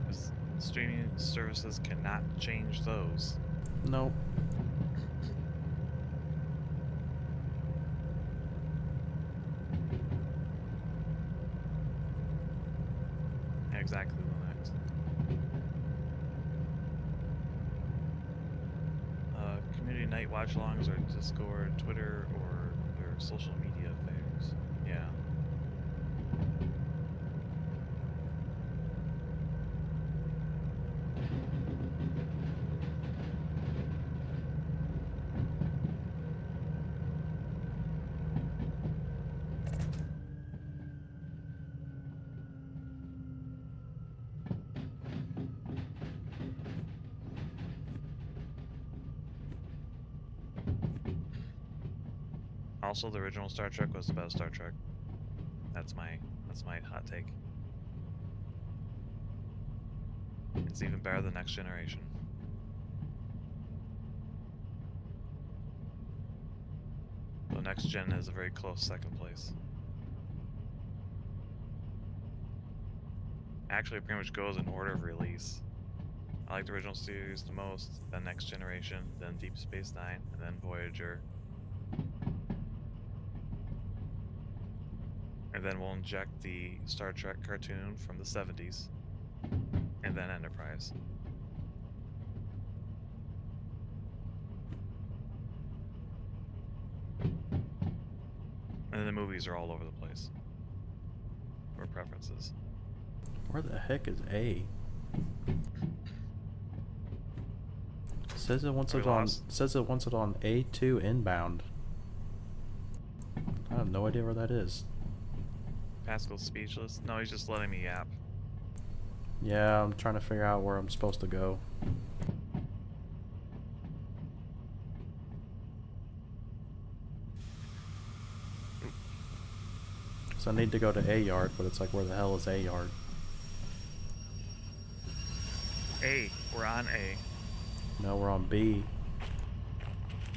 'Cause streaming services cannot change those. Nope. exactly the next. Community night watch-alongs or Discord, Twitter, or their social media affairs. Yeah. Also, the original Star Trek was the best Star Trek. That's my hot take. It's even better than Next Generation. The Next Gen is a very close second place. Actually, it pretty much goes in order of release. I like the original series the most, then Next Generation, then Deep Space Nine, and then Voyager. And then we'll inject the Star Trek cartoon from the 70s, and then Enterprise. And then the movies are all over the place. Or preferences. Where the heck is A? Says it wants it on A2 inbound. I have no idea where that is. Pascal's speechless. No, he's just letting me yap. Yeah, I'm trying to figure out where I'm supposed to go. So I need to go to A yard, but it's like, where the hell is A yard? A. We're on A. No, we're on B.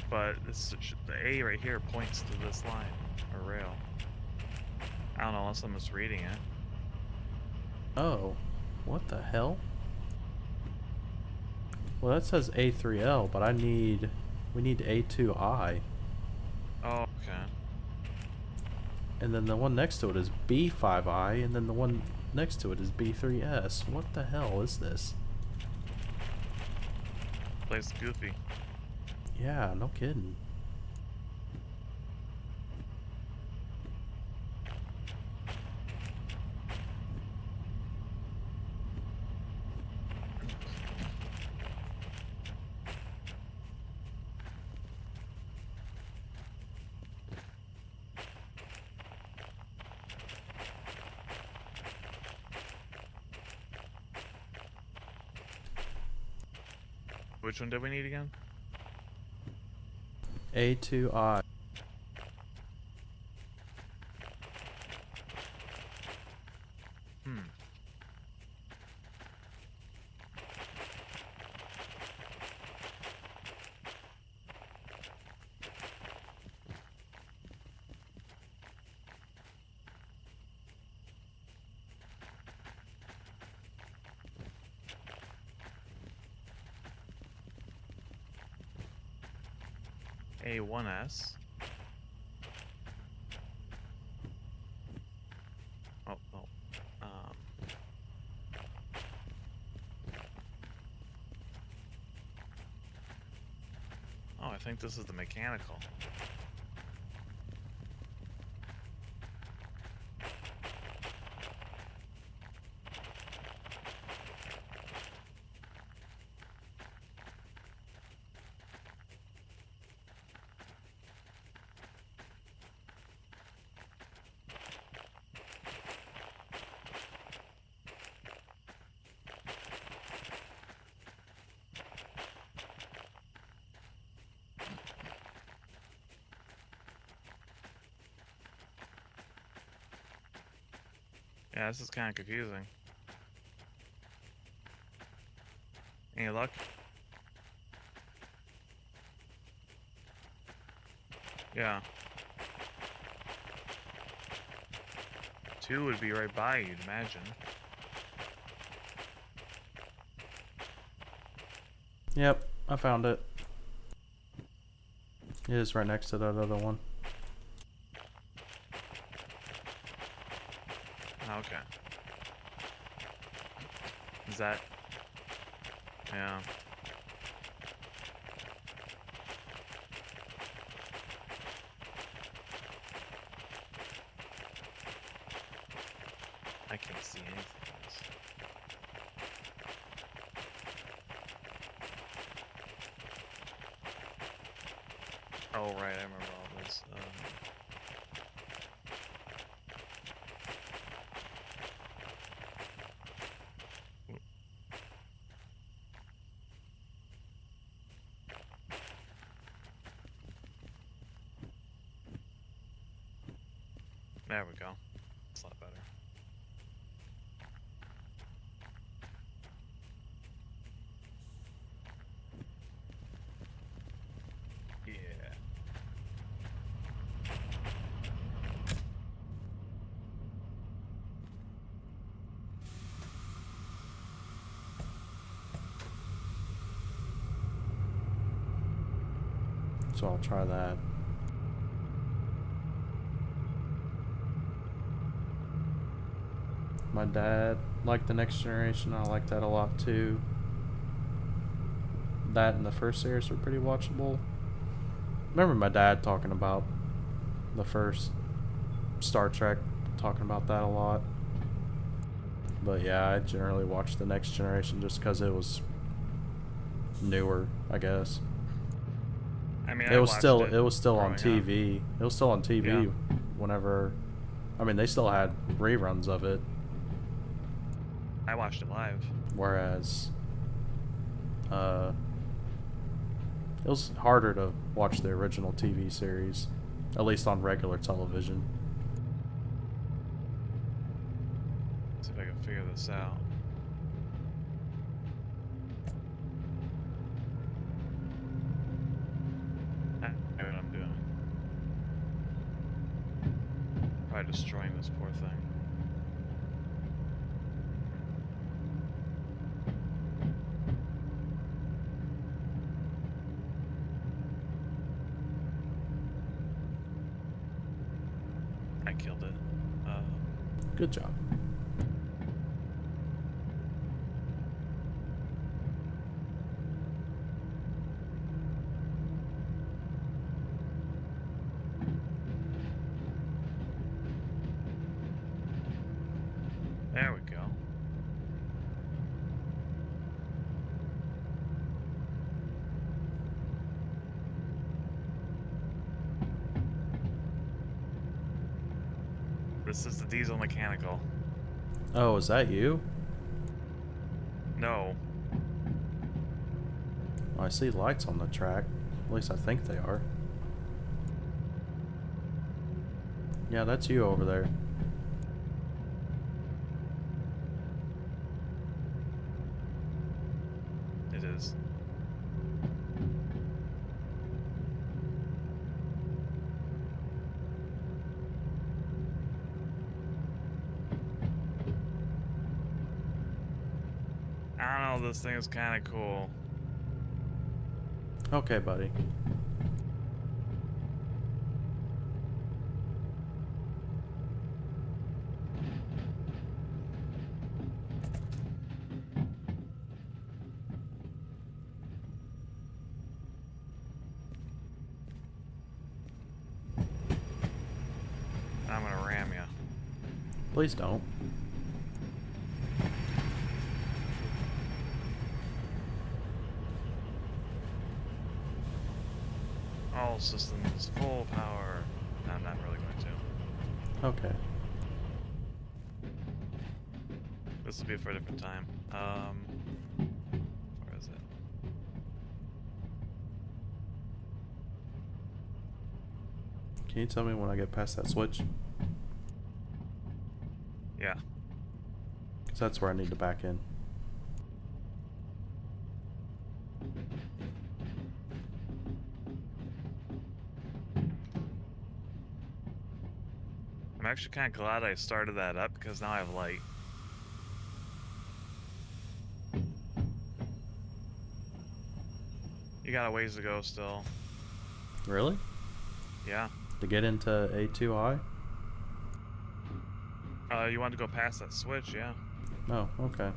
But this, the A right here points to this line, or rail. I don't know, unless I'm misreading it. Oh, what the hell? Well, that says A3L, but we need A2I. Oh, okay. And then the one next to it is B5I, and then the one next to it is B3S. What the hell is this? Place goofy. Yeah, no kidding. Which one did we need again? A2I. A1S. Oh, oh. Oh, I think this is the mechanical. Yeah, this is kind of confusing. Any luck? Yeah. 2 would be right by, you'd imagine. Yep, I found it. It is right next to that other one. Okay. Is that? Yeah. I can't see anything else. Oh, right, I remember all this. There we go. It's a lot better. Yeah. So I'll try that. My dad liked The Next Generation. I like that a lot too. That and the first series were pretty watchable. Remember my dad talking about the first Star Trek, talking about that a lot. But yeah, I generally watched The Next Generation just because it was newer, I guess. I mean, It was still on growing TV. up. It was still on TV Yeah. whenever. I mean, they still had reruns of it. I watched it live. Whereas, it was harder to watch the original TV series, at least on regular television. See if I can figure this out. I know what I'm doing. Probably destroying this poor thing. I killed it. Good job. There we go. This is the diesel mechanical. Oh, is that you? No. Well, I see lights on the track. At least I think they are. Yeah, that's you over there. It is. I don't know, this thing is kind of cool. Okay, buddy. I'm gonna ram you. Please don't. All systems full power. No, I'm not really going to. Okay. This will be for a different time. Where is it? Can you tell me when I get past that switch? Yeah. Because that's where I need to back in. I'm actually kind of glad I started that up because now I have light. You got a ways to go still. Really? Yeah. To get into A2I? You want to go past that switch, yeah. Oh, okay.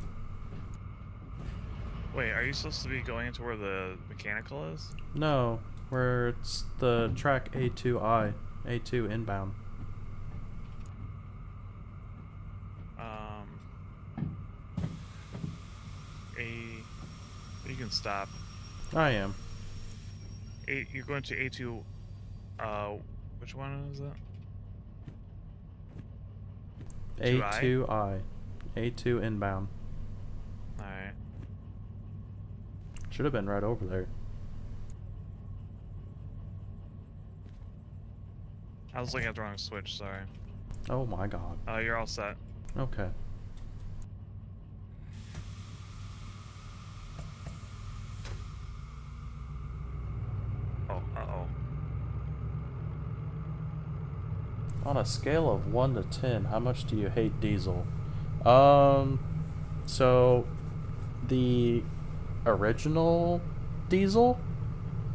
Wait, are you supposed to be going into where the mechanical is? No, where it's the track A2I, A2 inbound. You can stop. I am. You're going to A2. Which one is it? A2I, A2 inbound. All right. Should have been right over there. I was looking at the wrong switch. Sorry. Oh my god. You're all set. Okay. Oh, On a scale of 1 to 10, how much do you hate Diesel? So the original Diesel,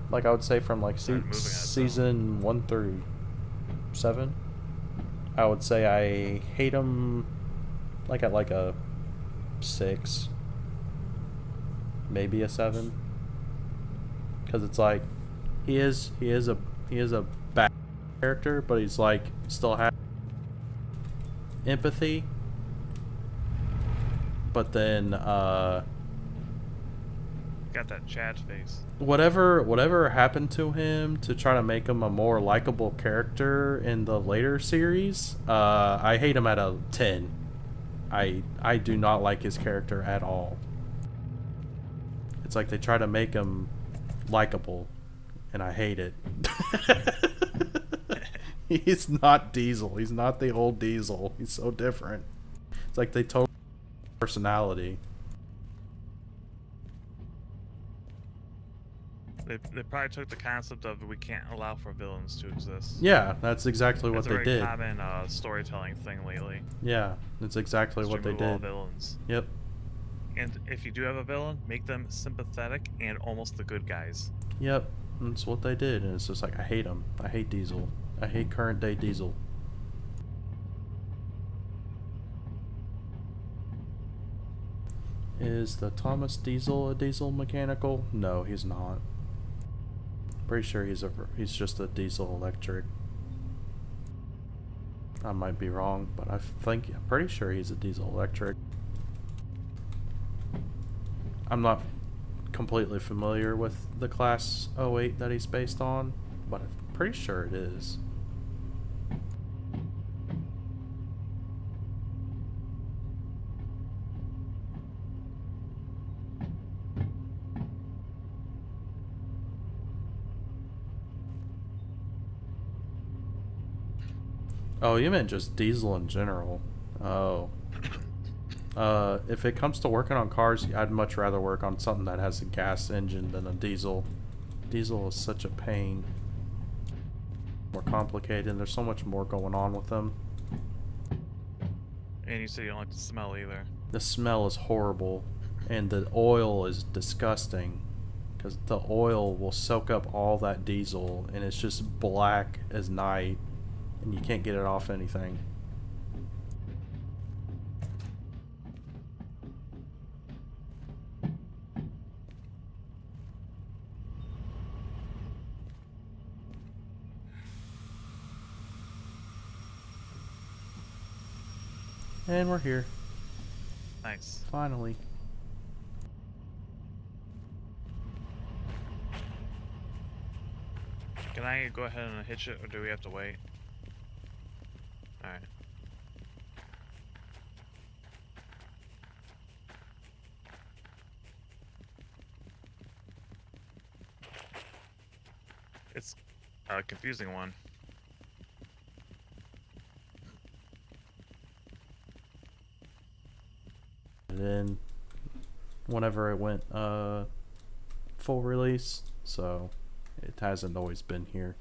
like I would say from like season 1 through 7, I would say I hate him like at like a 6, maybe a 7, because it's like he is a bad character, but he's like still has empathy. But then got that Chad face. Whatever happened to him to try to make him a more likable character in the later series, I hate him at a 10. I do not like his character at all. It's like they try to make him likable, and I hate it. He's not Diesel. He's not the old Diesel. He's so different. It's like they totally personality. They probably took the concept of we can't allow for villains to exist. Yeah, that's exactly what they did. It's a very common storytelling thing lately. Yeah, that's exactly what they did. All villains. Yep. And if you do have a villain, make them sympathetic and almost the good guys. Yep, that's what they did, and it's just like I hate him. I hate Diesel. I hate current day Diesel. Is the Thomas Diesel a diesel mechanical? No, he's not. Pretty sure he's just a diesel electric. I might be wrong, but I'm pretty sure he's a diesel electric. I'm not completely familiar with the class 08 that he's based on, but I'm pretty sure it is. Oh, you meant just diesel in general. Oh. If it comes to working on cars, I'd much rather work on something that has a gas engine than a diesel. Diesel is such a pain. More complicated, and there's so much more going on with them. And you say you don't like the smell either. The smell is horrible, and the oil is disgusting, because the oil will soak up all that diesel, and it's just black as night, and you can't get it off anything. And we're here. Nice. Finally. Can I go ahead and hitch it, or do we have to wait? Alright. It's a confusing one. And then whenever it went full release, so it hasn't always been here.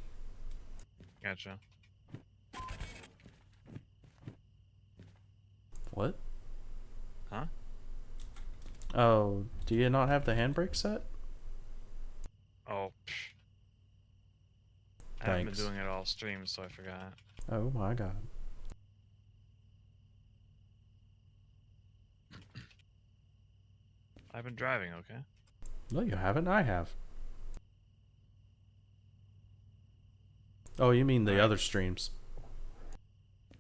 Gotcha. What? Huh? Oh, do you not have the handbrake set? Oh, psh. I haven't been doing it all stream, so I forgot. Oh my god. I've been driving, okay? No, you haven't. I have. Oh, you mean the Alright. other streams.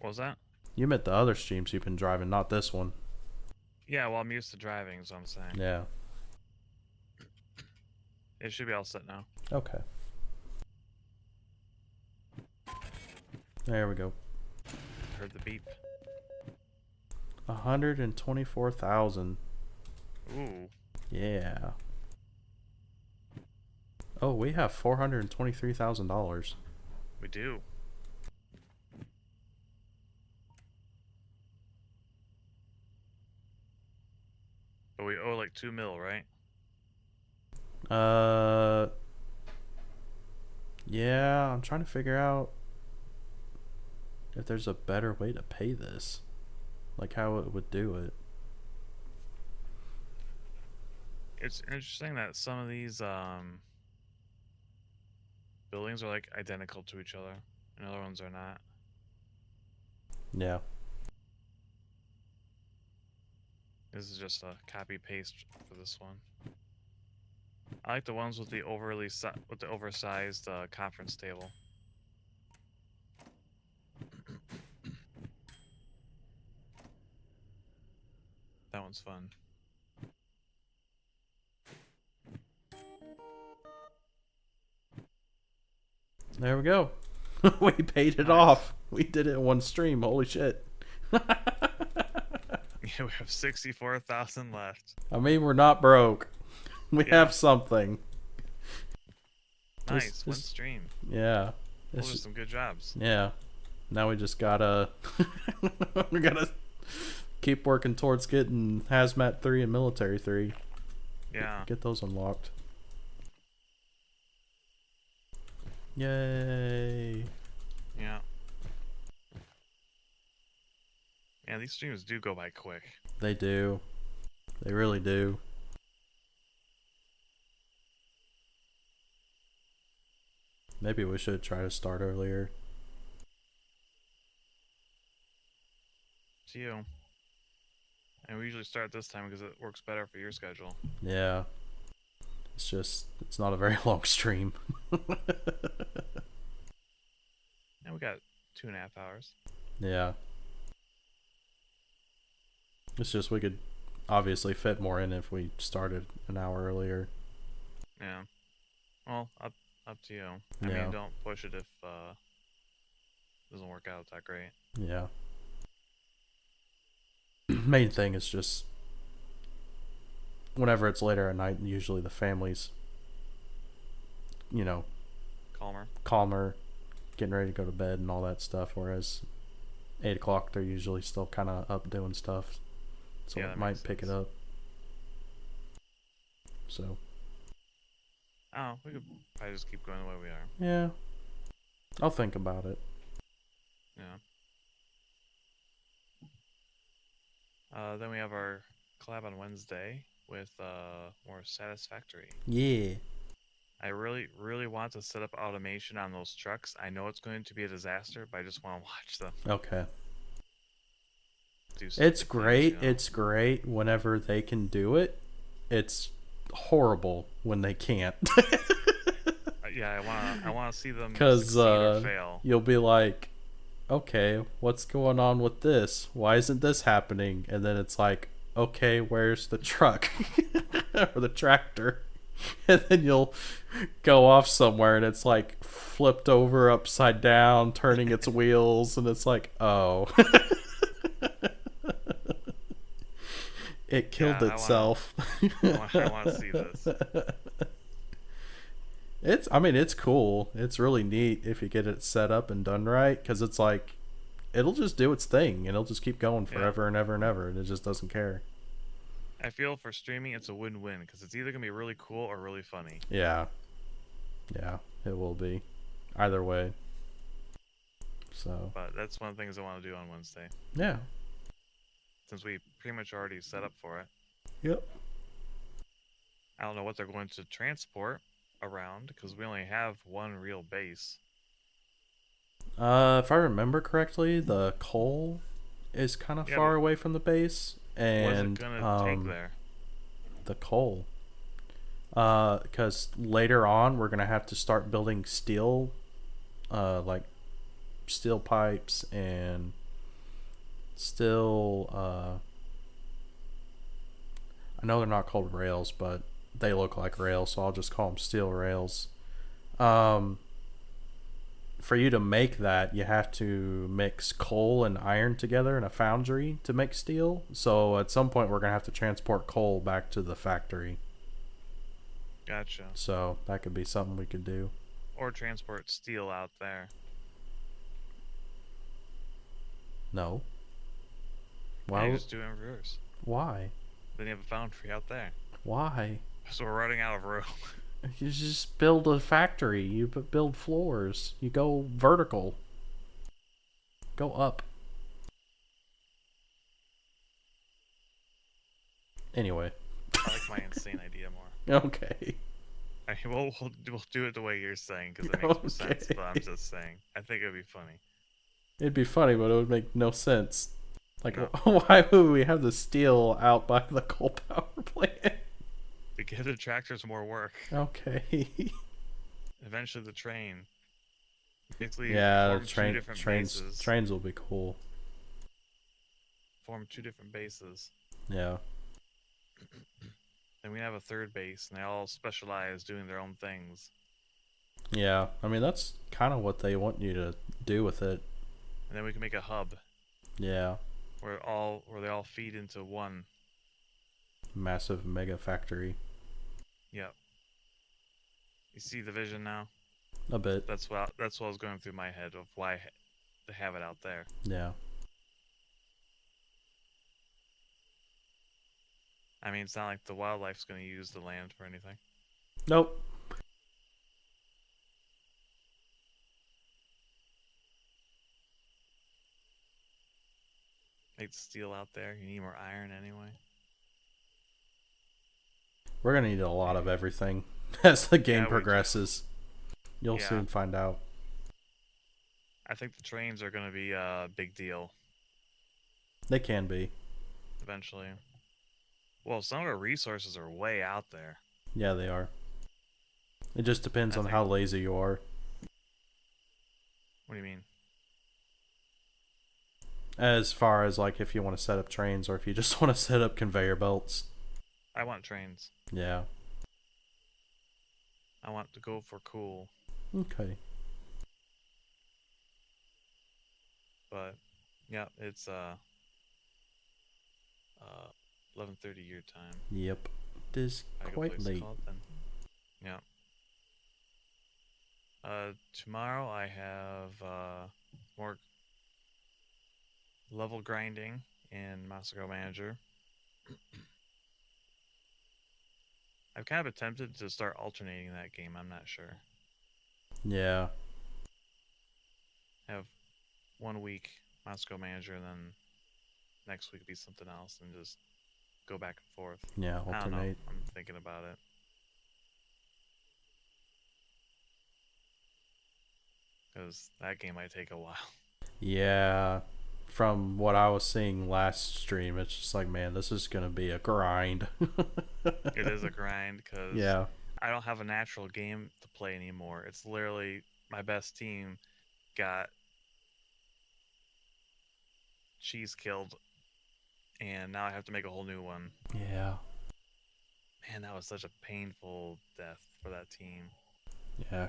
What was that? You meant the other streams you've been driving, not this one. Yeah, well, I'm used to driving, is what I'm saying. Yeah. It should be all set now. Okay. There we go. Heard the beep. 124,000. Ooh. Yeah. Oh, we have $423,000. We do. But we owe like 2 mil, right? Yeah, I'm trying to figure out if there's a better way to pay this. Like how it would do it. It's interesting that some of these buildings are like identical to each other and other ones are not. Yeah. This is just a copy paste for this one. I like the ones with the oversized conference table. That one's fun. There we go. We paid it off. We did it in one stream. Holy shit. Yeah, we have 64,000 left. I mean, we're not broke. We have something. Nice, one stream. Yeah. Those are some good jobs. Yeah. Now we just gotta we gotta keep working towards getting Hazmat 3 and Military 3. Yeah. Get those unlocked. Yay. Yeah. Yeah, these streams do go by quick. They do. They really do. Maybe we should try to start earlier. To you. And we usually start this time because it works better for your schedule. Yeah. It's just, it's not a very long stream. And we got 2.5 hours. Yeah. It's just we could obviously fit more in if we started an hour earlier. Yeah. Well, up to you. I Yeah. mean, don't push it if it doesn't work out that great. Yeah. Main thing is just whenever it's later at night, usually the family's, you know, calmer, getting ready to go to bed and all that stuff, whereas 8 o'clock they're usually still kind of up doing stuff, so Yeah, it might pick it up. So oh, we could probably just keep going the way we are. yeah, I'll think about it. Yeah. Then we have our collab on Wednesday with more Satisfactory. Yeah. I really want to set up automation on those trucks. I know it's going to be a disaster, but I just want to watch them. Okay. It's great. You know? It's great whenever they can do it. It's horrible when they can't. Yeah, I want to see them succeed or fail. You'll be like, okay, what's going on with this? Why isn't this happening? And then it's like, okay, where's the truck or the tractor? And then you'll go off somewhere and it's like flipped over upside down, turning its wheels, and it's like, oh. It killed itself. I want to see this. It's cool. It's really neat if you get it set up and done right, because it's like it'll just do its thing and it'll just keep going forever and ever and ever, and it just doesn't care. I feel for streaming it's a win-win because it's either gonna be really cool or really funny. Yeah, it will be either way. So, but that's one of the things I want to do on Wednesday. Yeah, since we pretty much already set up for it. Yep. I don't know what they're going to transport around because we only have one real base. If I remember correctly, the coal is kind of far away from the base, and what's it gonna take there? the coal. Because later on we're gonna have to start building steel, like steel pipes and steel. I know they're not called rails, but they look like rails, so I'll just call them steel rails. Um, for you to make that, you have to mix coal and iron together in a foundry to make steel. So at some point, we're gonna have to transport coal back to the factory. Gotcha. So that could be something we could do. Or transport steel out there. No. Why? Why? You just do it in reverse. Why? Then you have a foundry out there. Why? So we're running out of room. You just build a factory. You build floors. You go vertical. Go up. Anyway. I like my insane idea more. Okay. I mean, we'll do it the way you're saying because it makes no sense. But I'm just saying. I think it'd be funny. It'd be funny, but it would make no sense. Like, No. why would we have the steel out by the coal power plant? To give the tractors more work. Okay. Eventually, the train. Basically, Yeah, form two different bases. trains will be cool. Form two different bases. Yeah. Then we have a third base, and they all specialize doing their own things. Yeah, I mean that's kind of what they want you to do with it. And then we can make a hub. Yeah. Where they all feed into one. Massive mega factory. Yep. You see the vision now? A bit. That's what was going through my head of why they have it out there. Yeah. I mean, it's not like the wildlife's going to use the land for anything. Nope. Make steel out there. You need more iron anyway. We're gonna need a lot of everything as the game Yeah, progresses. You'll Yeah. soon find out. I think the trains are going to be a big deal They can be. eventually. Well, some of our resources are way out there. Yeah, they are. It just depends I on think- how lazy you are. What do you mean? As far as like if you want to set up trains or if you just want to set up conveyor belts. I want trains. Yeah. I want to go for cool. Okay. But yeah, it's 11:30 your time. Yep. It is I got a quite place to late. call it then. Yeah. Tomorrow I have more level grinding in Massacre Manager. I've kind of attempted to start alternating that game. I'm not sure. Yeah. Have 1 week Massacre Manager, and then next week be something else, and just go back and forth. Yeah, I don't know. alternate. I'm thinking about it. Because that game might take a while. Yeah. From what I was seeing last stream, it's just like, man, this is gonna be a grind. It is a grind because Yeah. I don't have a natural game to play anymore. It's literally my best team got cheese killed, and now I have to make a whole new one. Yeah. Man, that was such a painful death for that team. Yeah.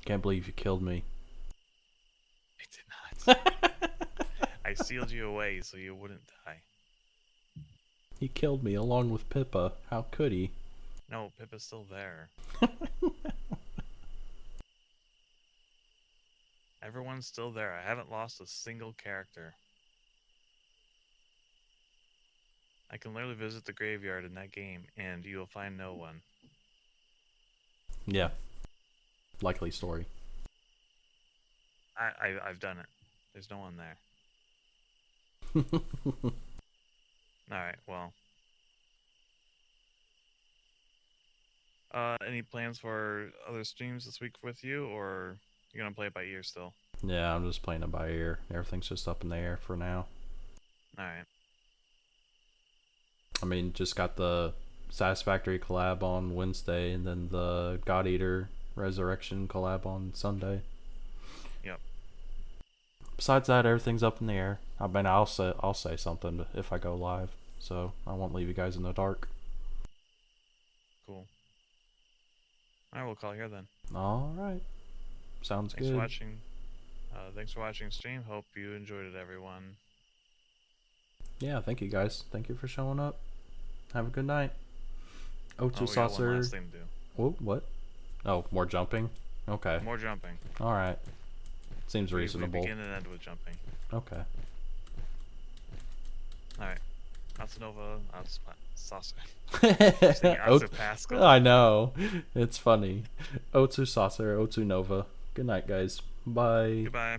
Can't believe you killed me. I did not. I sealed you away so you wouldn't die. He killed me along with Pippa. How could he? No, Pippa's still there. Everyone's still there. I haven't lost a single character. I can literally visit the graveyard in that game, and you will find no one. Yeah. Likely story. I've done it. There's no one there. Alright, well. Any plans for other streams this week with you, or you're gonna play it by ear still? Yeah, I'm just playing it by ear. Everything's just up in the air for now. Alright. I mean, just got the Satisfactory collab on Wednesday, and then the God Eater Resurrection collab on Sunday. Yep. Besides that, everything's up in the air. I mean, I'll say something if I go live, so I won't leave you guys in the dark. Cool. Alright, we'll call it here then. Alright. Sounds Thanks good. for watching. Thanks for watching stream. Hope you enjoyed it, everyone. Yeah, thank you guys. Thank you for showing up. Have a good night. Oh, O2 we got one Saucer. last thing to do. Whoa, what? Oh, more jumping? Okay. More jumping. Alright. Seems reasonable. We begin and end with jumping. Okay. Alright. Atsunova, Saucer. O- Pascal. I know. It's funny. O2 Saucer, O2 Nova. Good night, guys. Bye. Goodbye.